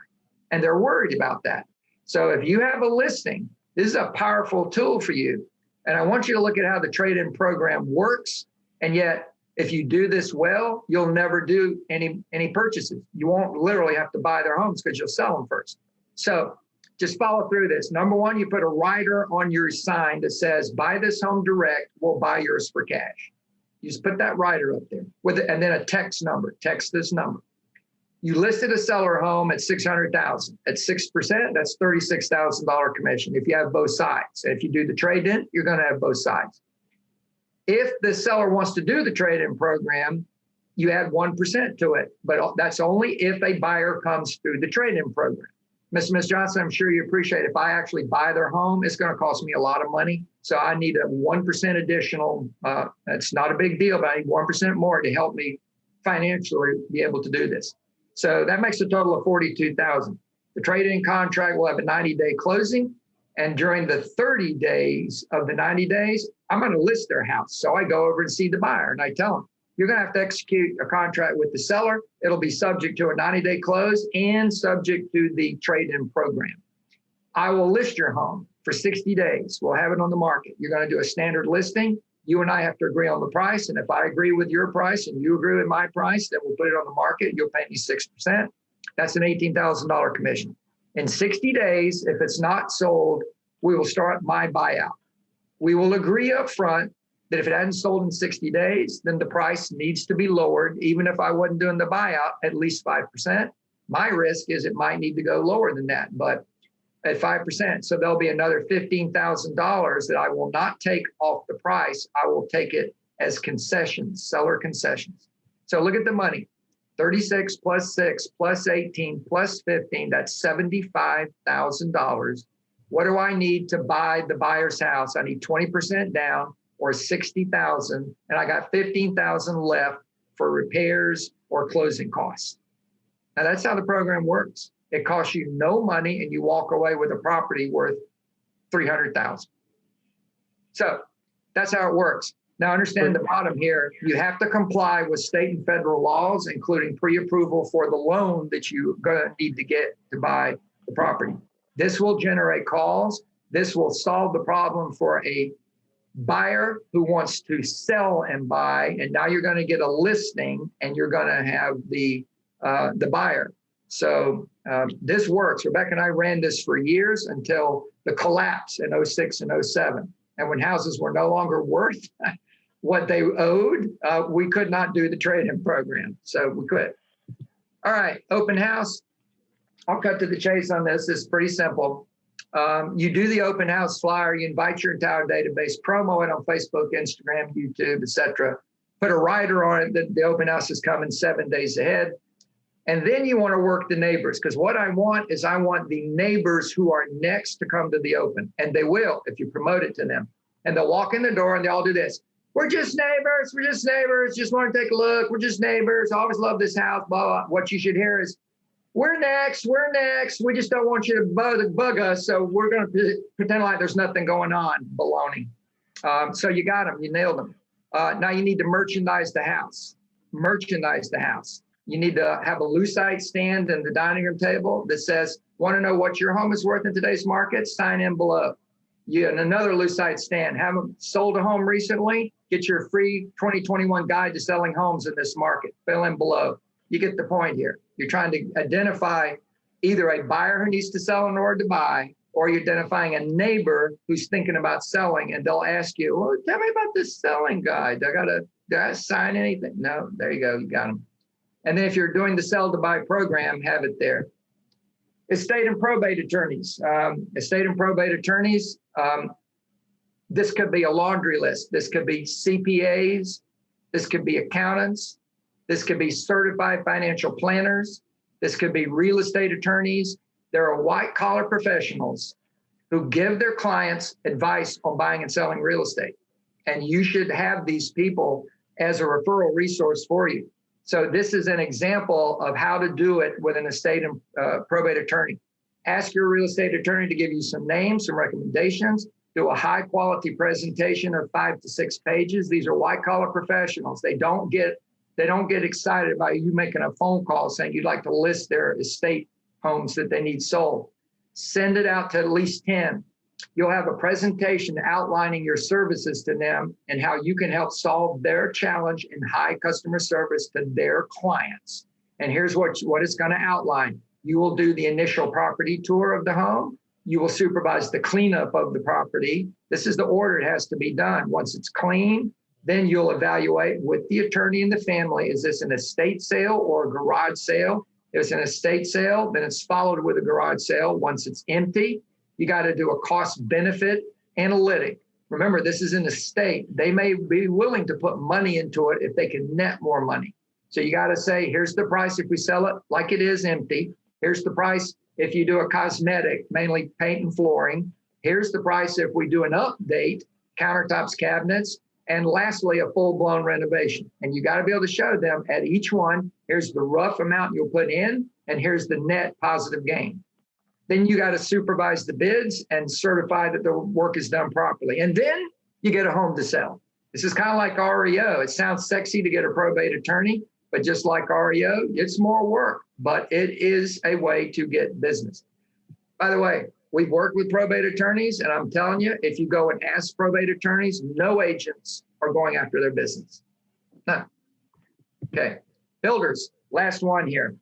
and they're worried about that. So if you have a listing, this is a powerful tool for you. And I want you to look at how the trade-in program works. And yet, if you do this well, you'll never do any purchases. You won't literally have to buy their homes because you'll sell them first. So just follow through this. Number one, you put a rider on your sign that says, buy this home direct, we'll buy yours for cash. You just put that rider up there with it, and then a text number. Text this number. You listed a seller home at $600,000. At 6%, that's $36,000 commission if you have both sides. If you do the trade-in, you're going to have both sides. If the seller wants to do the trade-in program, you add 1% to it, but that's only if a buyer comes through the trade-in program. Ms. Johnson, I'm sure you appreciate if I actually buy their home, it's going to cost me a lot of money. So I need a 1% additional. It's not a big deal, but I need 1% more to help me financially be able to do this. So that makes a total of $42,000. The trade-in contract will have a 90-day closing. And during the 30 days of the 90 days, I'm going to list their house. So I go over and see the buyer and I tell them, you're going to have to execute a contract with the seller. It'll be subject to a 90-day close and subject to the trade-in program. I will list your home for 60 days. We'll have it on the market. You're going to do a standard listing. You and I have to agree on the price. And if I agree with your price and you agree with my price, then we'll put it on the market. You'll pay me 6%. That's an $18,000 commission. In 60 days, if it's not sold, we will start my buyout. We will agree up front that if it hadn't sold in 60 days, then the price needs to be lowered. Even if I wasn't doing the buyout, at least 5%. My risk is it might need to go lower than that, but at 5%. So there'll be another $15,000 that I will not take off the price. I will take it as concessions, seller concessions. So look at the money, 36 plus 6 plus 18 plus 15, that's $75,000. What do I need to buy the buyer's house? I need 20% down or $60,000, and I got $15,000 left for repairs or closing costs. Now that's how the program works. It costs you no money, and you walk away with a property worth $300,000. So that's how it works. Now, understand the bottom here. You have to comply with state and federal laws, including pre-approval for the loan that you're going to need to get to buy the property. This will generate calls. This will solve the problem for a buyer who wants to sell and buy. And now you're going to get a listing, and you're going to have the buyer. So this works. Rebekah and I ran this for years until the collapse in 06 and 07. And when houses were no longer worth what they owed, we could not do the trade-in program. So we quit. All right, open house. I'll cut to the chase on this. It's pretty simple. You do the open house flyer. You invite your entire database, promo it on Facebook, Instagram, YouTube, etc. Put a rider on it that the open house is coming 7 days ahead. And then you want to work the neighbors, because what I want the neighbors who are next to come to the open. And they will if you promote it to them. And they'll walk in the door and they all do this. We're just neighbors. We're just neighbors. Just want to take a look. We're just neighbors. I always love this house. Blah, blah. What you should hear is, we're next. We're next. We just don't want you to bug us. So we're going to pretend like there's nothing going on. Baloney. So you got them. You nailed them. Now you need to merchandise the house. Merchandise the house. You need to have a lucite stand in the dining room table that says, want to know what your home is worth in today's market? Sign in below. And another lucite stand. Haven't sold a home recently? Get your free 2021 guide to selling homes in this market. Fill in below. You get the point here. You're trying to identify either a buyer who needs to sell in order to buy, or you're identifying a neighbor who's thinking about selling, and they'll ask you, well, tell me about this selling guide. Do I sign anything? No, there you go. You got them. And then if you're doing the sell to buy program, have it there. Estate and probate attorneys. Estate and probate attorneys, this could be a laundry list. This could be CPAs. This could be accountants. This could be certified financial planners. This could be real estate attorneys. There are white collar professionals who give their clients advice on buying and selling real estate. And you should have these people as a referral resource for you. So this is an example of how to do it with an estate and probate attorney. Ask your real estate attorney to give you some names, some recommendations. Do a high quality presentation of 5 to 6 pages. These are white collar professionals. They don't get excited about you making a phone call saying you'd like to list their estate homes that they need sold. Send it out to at least 10. You'll have a presentation outlining your services to them and how you can help solve their challenge in high customer service to their clients. And here's what it's going to outline. You will do the initial property tour of the home. You will supervise the cleanup of the property. This is the order it has to be done. Once it's clean, then you'll evaluate with the attorney and the family, is this an estate sale or a garage sale? If it's an estate sale, then it's followed with a garage sale. Once it's empty, you got to do a cost benefit analytic. Remember, this is an estate. They may be willing to put money into it if they can net more money. So you got to say, here's the price if we sell it like it is empty. Here's the price if you do a cosmetic, mainly paint and flooring. Here's the price if we do an update, countertops, cabinets. And lastly, a full-blown renovation. And you got to be able to show them at each one, here's the rough amount you'll put in, and here's the net positive gain. Then you got to supervise the bids and certify that the work is done properly. And then you get a home to sell. This is kind of like REO. It sounds sexy to get a probate attorney, but just like REO, it's more work, but it is a way to get business. By the way, we've worked with probate attorneys, and I'm telling you, if you go and ask probate attorneys, no agents are going after their business. None. Okay. Builders, last one here.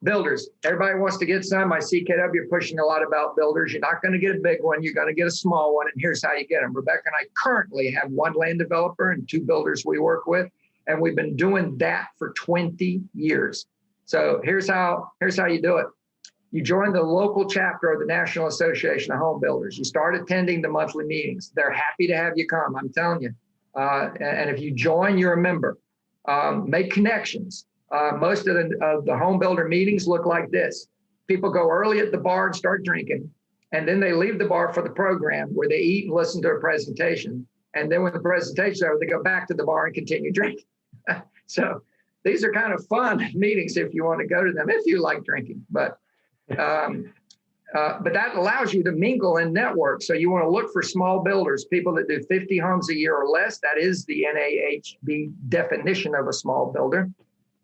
Builders, everybody wants to get some. I see KW pushing a lot about builders. You're not going to get a big one. You're going to get a small one. And here's how you get them. Rebekah and I currently have one land developer and 2 builders we work with. And we've been doing that for 20 years. So here's how you do it. You join the local chapter of the National Association of Home Builders. You start attending the monthly meetings. They're happy to have you come, I'm telling you. And if you join, you're a member. Make connections. Most of the home builder meetings look like this. People go early at the bar and start drinking, and then they leave the bar for the program where they eat and listen to a presentation. And then when the presentation's over, they go back to the bar and continue drinking. So these are kind of fun meetings if you want to go to them, if you like drinking. But But that allows you to mingle and network. So you want to look for small builders, people that do 50 homes a year or less. That is the NAHB definition of a small builder.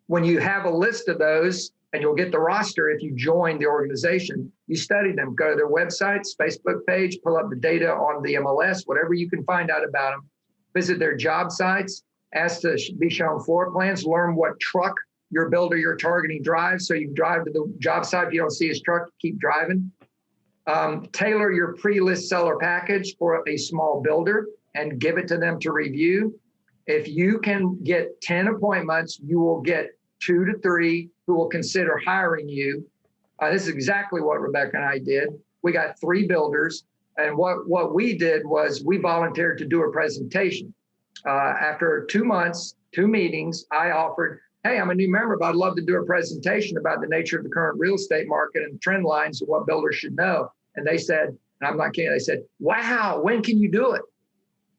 When you have a list of those, and you'll get the roster if you join the organization, you study them, go to their websites, Facebook page, pull up the data on the MLS, whatever you can find out about them, visit their job sites, ask to be shown floor plans, learn what truck your builder you're targeting drives. So you drive to the job site. If you don't see his truck, keep driving. Tailor your pre-list seller package for a small builder and give it to them to review. If you can get 10 appointments, you will get 2 to 3 who will consider hiring you. This is exactly what Rebekah and I did. We got 3 builders. And what we did was we volunteered to do a presentation. After 2 months, 2 meetings, I offered, hey, I'm a new member, but I'd love to do a presentation about the nature of the current real estate market and trend lines of what builders should know. And they said, and I'm not kidding, they said, wow, when can you do it?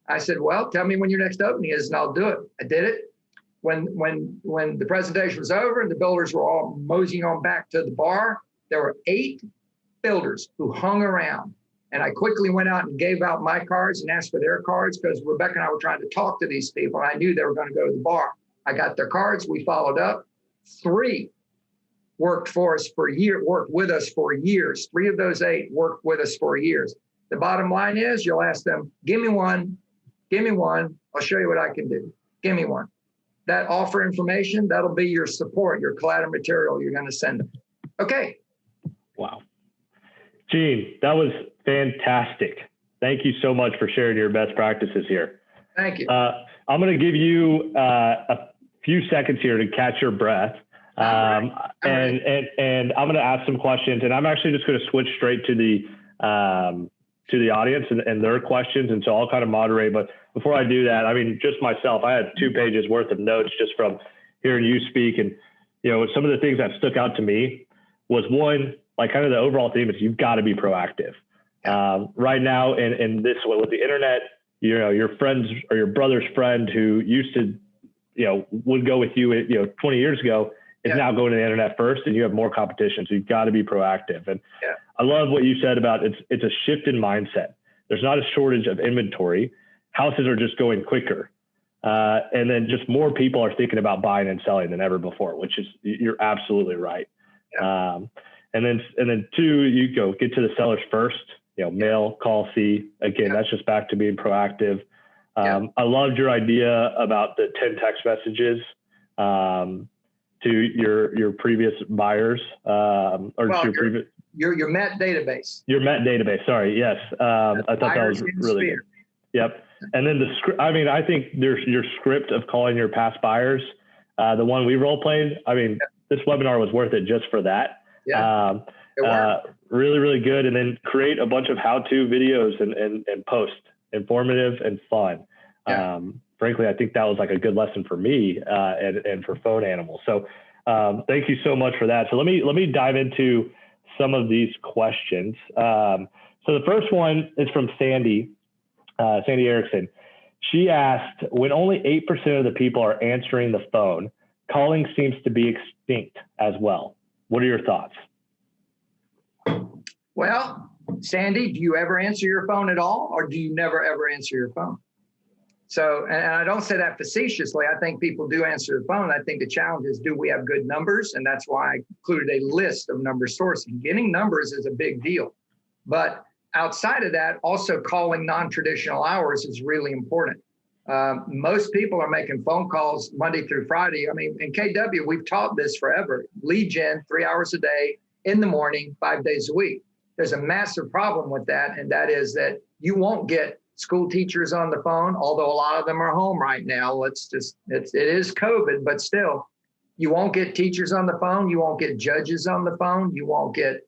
I said, well, tell me when your next opening is and I'll do it. I did it. When the presentation was over and the builders were all moseying on back to the bar, there were 8 builders who hung around. And I quickly went out and gave out my cards and asked for their cards because Rebekah and I were trying to talk to these people. And I knew they were going to go to the bar. I got their cards. We followed up. 3 worked with us for years. 3 of those 8 worked with us for years. The bottom line is you'll ask them, give me one. I'll show you what I can do. Give me one. That offer information, that'll be your support, your collateral material you're going to send them. Okay. Wow. Gene, that was fantastic. Thank you so much for sharing your best practices here. Thank you. I'm going to give you a few seconds here to catch your breath. And I'm going to ask some questions, and I'm actually just going to switch straight to the audience and their questions. And so I'll kind of moderate, but before I do that, I mean, just myself, I had 2 pages worth of notes just from hearing you speak. And, some of the things that stuck out to me was, one, like kind of the overall theme is you've got to be proactive. Right now in this, with the internet, your friends or your brother's friend who used to, would go with you, 20 years ago is now going to the internet first, and you have more competition. So you've got to be proactive. And I love what you said about it's a shift in mindset. There's not a shortage of inventory. Houses are just going quicker. And then just more people are thinking about buying and selling than ever before, which is, you're absolutely right. And then 2, you go get to the sellers first, mail, call, see. Again, that's just back to being proactive. I loved your idea about the 10 text messages to your previous buyers, your Met database. Your Met database. Sorry. Yes. I thought that was really good. Yep. And then the script, I mean, I think there's your script of calling your past buyers, the one we role played. I mean, this webinar was worth it just for that. Really, really good. And then create a bunch of how-to videos and post, informative and fun. Frankly, I think that was like a good lesson for me and for phone animals. So thank you so much for that. So let me dive into some of these questions. So the first one is from Sandy Erickson. She asked, when only 8% of the people are answering the phone, calling seems to be extinct as well. What are your thoughts? Well, Sandy, do you ever answer your phone at all, or do you never ever answer your phone? So, and I don't say that facetiously. I think people do answer the phone. I think the challenge is, do we have good numbers? And that's why I included a list of number sources. Getting numbers is a big deal. But outside of that, also calling non-traditional hours is really important. Most people are making phone calls Monday through Friday. I mean, in KW, we've taught this forever. Lead gen, 3 hours a day, in the morning, 5 days a week. There's a massive problem with that, and that is that you won't get school teachers on the phone, although a lot of them are home right now. It is COVID, but still, you won't get teachers on the phone. You won't get judges on the phone. You won't get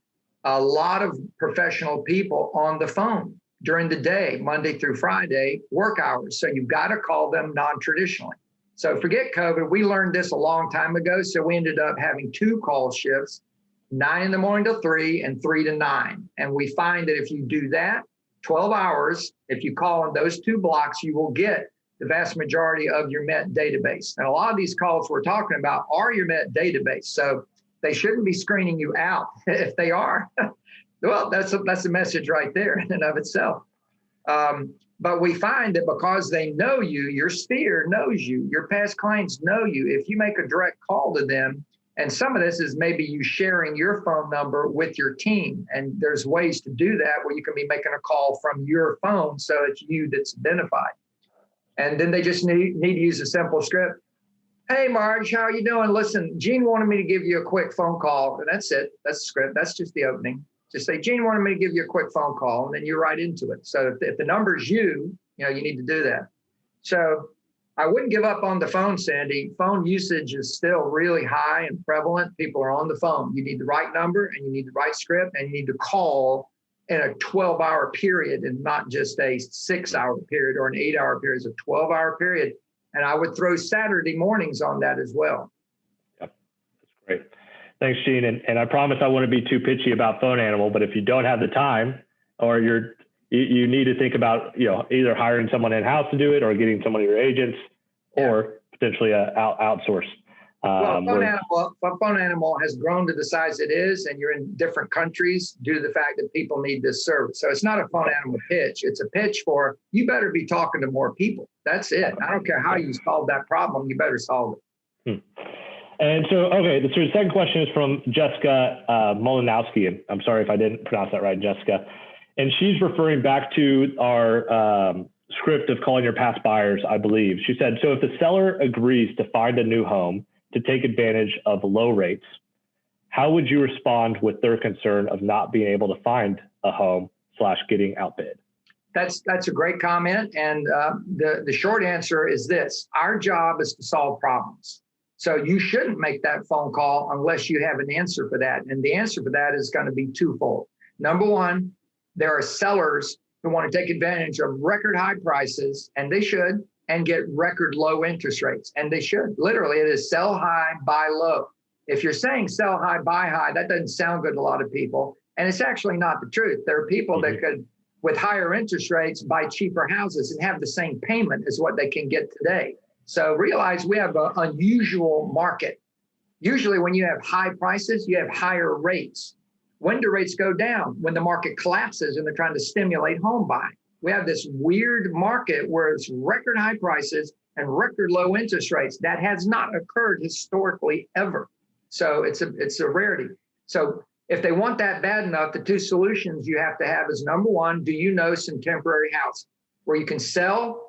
a lot of professional people on the phone during the day, Monday through Friday, work hours. So you've got to call them non-traditionally. So forget COVID. We learned this a long time ago. So we ended up having 2 call shifts, 9 in the morning to 3 and 3 to 9. And we find that if you do that, 12 hours, if you call in those 2 blocks, you will get the vast majority of your Met database. And a lot of these calls we're talking about are your Met database. So They shouldn't be screening you out. If they are, well, that's a message right there in and of itself. But we find that because they know you, your sphere knows you, your past clients know you. If you make a direct call to them, and some of this is maybe you sharing your phone number with your team. And there's ways to do that where you can be making a call from your phone. So it's you that's identified. And then they just need to use a simple script. Hey, Marge, how are you doing? Listen, Gene wanted me to give you a quick phone call. And that's it. That's the script. That's just the opening. Just say, Gene wanted me to give you a quick phone call. And then you're right into it. So if the number's you need to do that. So I wouldn't give up on the phone, Sandy. Phone usage is still really high and prevalent. People are on the phone. You need the right number and you need the right script and you need to call in a 12-hour period and not just a 6-hour period or an 8-hour period. It's a 12-hour period. And I would throw Saturday mornings on that as well. Yep, that's great. Thanks, Gene. And I promise I won't be too pitchy about Phone Animal, but if you don't have the time or you need to think about, either hiring someone in-house to do it or getting someone of your agents or potentially outsource. Phone Animal has grown to the size it is, and you're in different countries due to the fact that people need this service. So it's not a Phone Animal pitch. It's a pitch for, you better be talking to more people. That's it. I don't care how you solve that problem. You better solve it. And so, the second question is from Jessica Molinowski. And I'm sorry if I didn't pronounce that right, Jessica. And she's referring back to our script of calling your past buyers, I believe. She said, so if the seller agrees to find a new home to take advantage of low rates, how would you respond with their concern of not being able to find a home / getting outbid? That's a great comment. And the short answer is this. Our job is to solve problems. So you shouldn't make that phone call unless you have an answer for that. And the answer for that is going to be twofold. Number one, there are sellers who want to take advantage of record high prices, and they should, and get record low interest rates. And they should. Literally, it is sell high, buy low. If you're saying sell high, buy high, that doesn't sound good to a lot of people. And it's actually not the truth. There are people that could, with higher interest rates, buy cheaper houses and have the same payment as what they can get today. So realize we have an unusual market. Usually when you have high prices, you have higher rates. When do rates go down? When the market collapses and they're trying to stimulate home buying. We have this weird market where it's record high prices and record low interest rates. That has not occurred historically ever. So it's a rarity. So if they want that bad enough, the two solutions you have to have is, number one, do you know some temporary housing where you can sell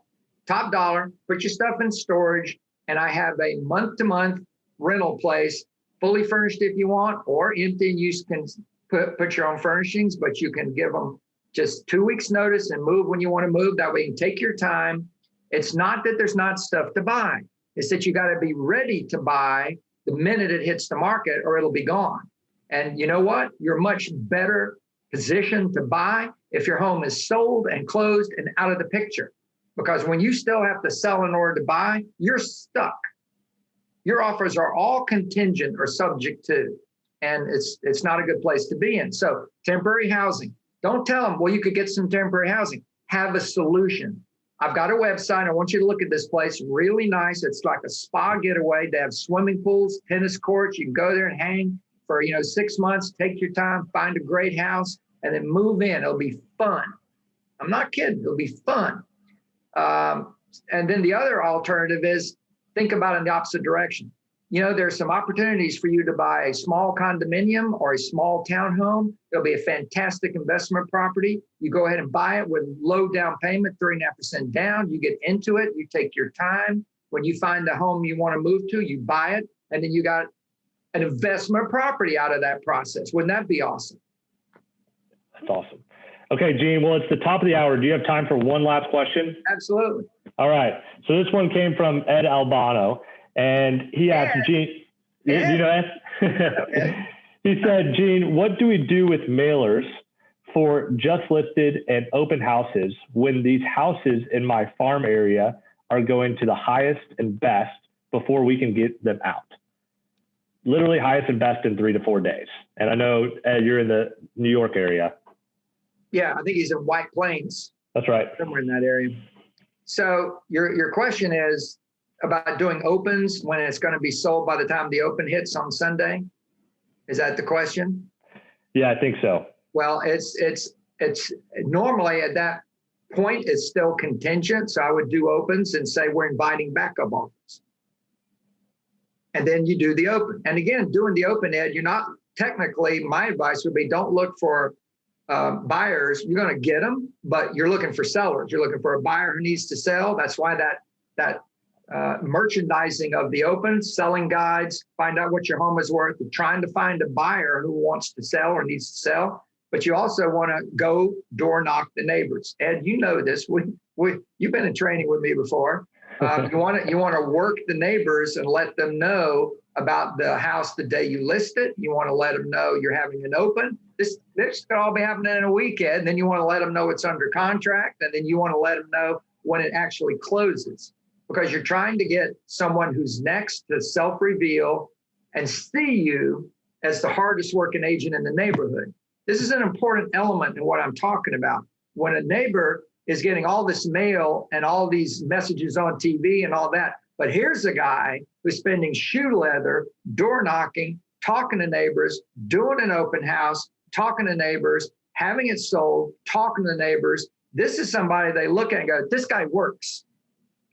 top dollar, put your stuff in storage, and I have a month-to-month rental place, fully furnished if you want, or empty, and you can put your own furnishings, but you can give them just 2 weeks notice and move when you want to move. That way you can take your time. It's not that there's not stuff to buy. It's that you got to be ready to buy the minute it hits the market or it'll be gone. And you know what? You're much better positioned to buy if your home is sold and closed and out of the picture. Because when you still have to sell in order to buy, you're stuck. Your offers are all contingent or subject to, and it's not a good place to be in. So temporary housing, don't tell them, well, you could get some temporary housing. Have a solution. I've got a website. I want you to look at this place. Really nice. It's like a spa getaway. They have swimming pools, tennis courts. You can go there and hang for 6 months. Take your time, find a great house, and then move in. It'll be fun. I'm not kidding. It'll be fun. And then the other alternative is think about it in the opposite direction. There's some opportunities for you to buy a small condominium or a small townhome. It'll be a fantastic investment property. You go ahead and buy it with low down payment, 3.5% down. You get into it. You take your time. When you find the home you want to move to, you buy it. And then you got an investment property out of that process. Wouldn't that be awesome? That's awesome. Okay, Gene, well, it's the top of the hour. Do you have time for one last question? Absolutely. All right. So this one came from Ed Albano, and he asked, Gene, do you know Ed? Okay. He said, Gene, what do we do with mailers for just listed and open houses when these houses in my farm area are going to the highest and best before we can get them out? Literally highest and best in 3 to 4 days. And I know, Ed, you're in the New York area. Yeah, I think he's in White Plains. That's right. Somewhere in that area. So your question is about doing opens when it's going to be sold by the time the open hits on Sunday? Is that the question? Yeah, I think so. Well, it's normally at that point, it's still contingent. So I would do opens and say, we're inviting backup offers. And then you do the open. And again, doing the open, Ed, you're not technically, my advice would be don't look for buyers. You're going to get them, but you're looking for sellers. You're looking for a buyer who needs to sell. That's why that merchandising of the open, selling guides, find out what your home is worth, trying to find a buyer who wants to sell or needs to sell. But you also want to go door knock the neighbors. Ed, you know this. You've been in training with me before. You want to work the neighbors and let them know about the house the day you list it. You want to let them know you're having an open. This could all be happening in a weekend. And then you want to let them know it's under contract. And then you want to let them know when it actually closes, because you're trying to get someone who's next to self-reveal and see you as the hardest working agent in the neighborhood. This is an important element in what I'm talking about. When a neighbor is getting all this mail and all these messages on TV and all that, but here's a guy who's spending shoe leather, door knocking, talking to neighbors, doing an open house, talking to neighbors, having it sold, talking to neighbors. This is somebody they look at and go, this guy works.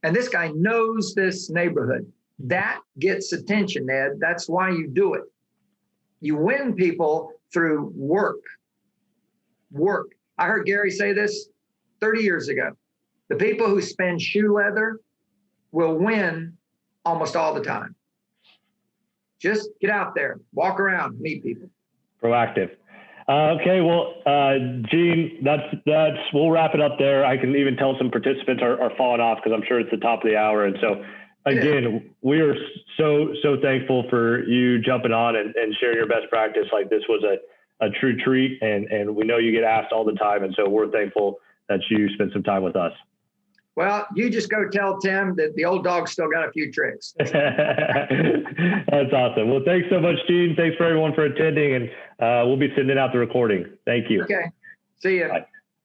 And this guy knows this neighborhood. That gets attention, Ed. That's why you do it. You win people through work. I heard Gary say this 30 years ago. The people who spend shoe leather will win almost all the time. Just get out there, walk around, meet people. Proactive. Okay, well, Gene, that's we'll wrap it up there. I can even tell some participants are falling off because I'm sure it's the top of the hour. And so, again, we are so thankful for you jumping on and sharing your best practice. Like, this was a true treat, and we know you get asked all the time. And so we're thankful that you spent some time with us. Well, you just go tell Tim that the old dog's still got a few tricks. That's awesome. Well, thanks so much, Gene. Thanks for everyone for attending, and we'll be sending out the recording. Thank you. Okay. See you. Bye.